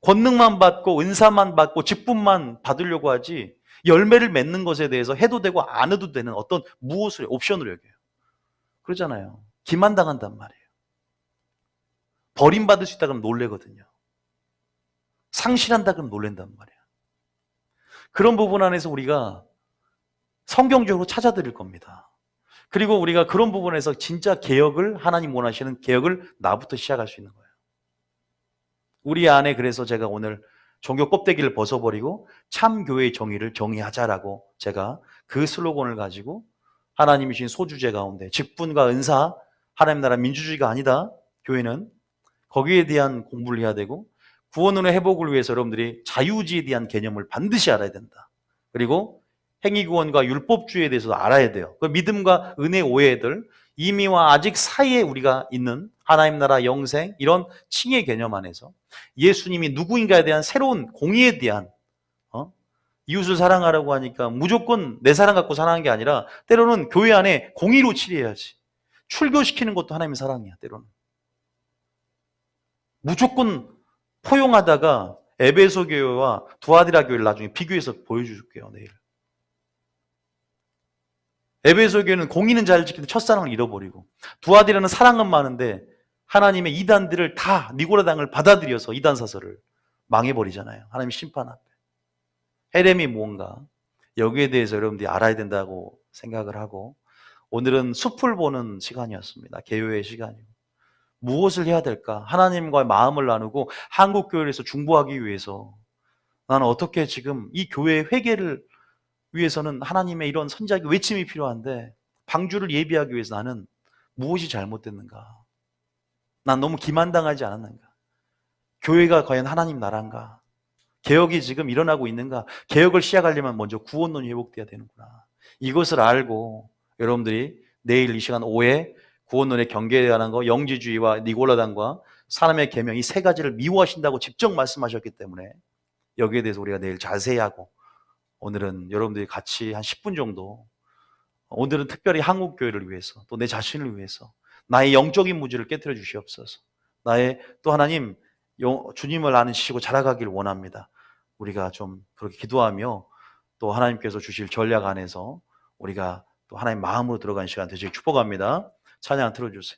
권능만 받고 은사만 받고 직분만 받으려고 하지 열매를 맺는 것에 대해서 해도 되고 안 해도 되는 어떤 무엇을 옵션으로 여겨요. 그러잖아요. 기만당한단 말이에요. 버림받을 수 있다 그러면 놀래거든요. 상실한다 그러면 놀랜단 말이에요. 그런 부분 안에서 우리가 성경적으로 찾아드릴 겁니다. 그리고 우리가 그런 부분에서 진짜 개혁을 하나님 원하시는 개혁을 나부터 시작할 수 있는 거예요. 우리 안에 그래서 제가 오늘 종교 껍데기를 벗어버리고 참교회의 정의를 정의하자라고 제가 그 슬로건을 가지고 하나님이 주신 소주제 가운데 직분과 은사, 하나님 나라 민주주의가 아니다. 교회는 거기에 대한 공부를 해야 되고 구원론의 회복을 위해서 여러분들이 자유주의에 대한 개념을 반드시 알아야 된다. 그리고 행위구원과 율법주의에 대해서도 알아야 돼요. 그 믿음과 은혜 오해들, 이미와 아직 사이에 우리가 있는 하나님 나라 영생 이런 칭의 개념 안에서 예수님이 누구인가에 대한 새로운 공의에 대한 이웃을 사랑하라고 하니까 무조건 내 사랑 갖고 사랑하는 게 아니라 때로는 교회 안에 공의로 치료해야지. 출교시키는 것도 하나님의 사랑이야. 때로는 무조건 포용하다가 에베소 교회와 두아디라 교회를 나중에 비교해서 보여줄게요. 내일. 에베소 교회는 공의는 잘 지키는 첫사랑을 잃어버리고 두아디라는 사랑은 많은데 하나님의 이단들을 다 니고라당을 받아들여서 이단 사설을 망해버리잖아요. 하나님의 심판 앞에. 헤렘이 뭔가 여기에 대해서 여러분들이 알아야 된다고 생각을 하고 오늘은 숲을 보는 시간이었습니다. 개요의 시간이고 무엇을 해야 될까? 하나님과의 마음을 나누고 한국교회에서 중보하기 위해서 나는 어떻게 지금 이 교회의 회개를 위해서는 하나님의 이런 선지자의 외침이 필요한데 방주를 예비하기 위해서 나는 무엇이 잘못됐는가? 난 너무 기만당하지 않았는가? 교회가 과연 하나님 나라인가? 개혁이 지금 일어나고 있는가? 개혁을 시작하려면 먼저 구원론이 회복돼야 되는구나. 이것을 알고 여러분들이 내일 이 시간 오후에 구원론의 경계에 관한 거, 영지주의와 니골라당과 사람의 계명 이 세 가지를 미워하신다고 직접 말씀하셨기 때문에 여기에 대해서 우리가 내일 자세히 하고 오늘은 여러분들이 같이 한 10분 정도 오늘은 특별히 한국교회를 위해서 또 내 자신을 위해서 나의 영적인 무지를 깨뜨려 주시옵소서. 나의 또 하나님 주님을 아는 지시고 자라가길 원합니다. 우리가 좀 그렇게 기도하며 또 하나님께서 주실 전략 안에서 우리가 또 하나님 마음으로 들어가는 시간 되시길 축복합니다. 찬양 틀어주세요.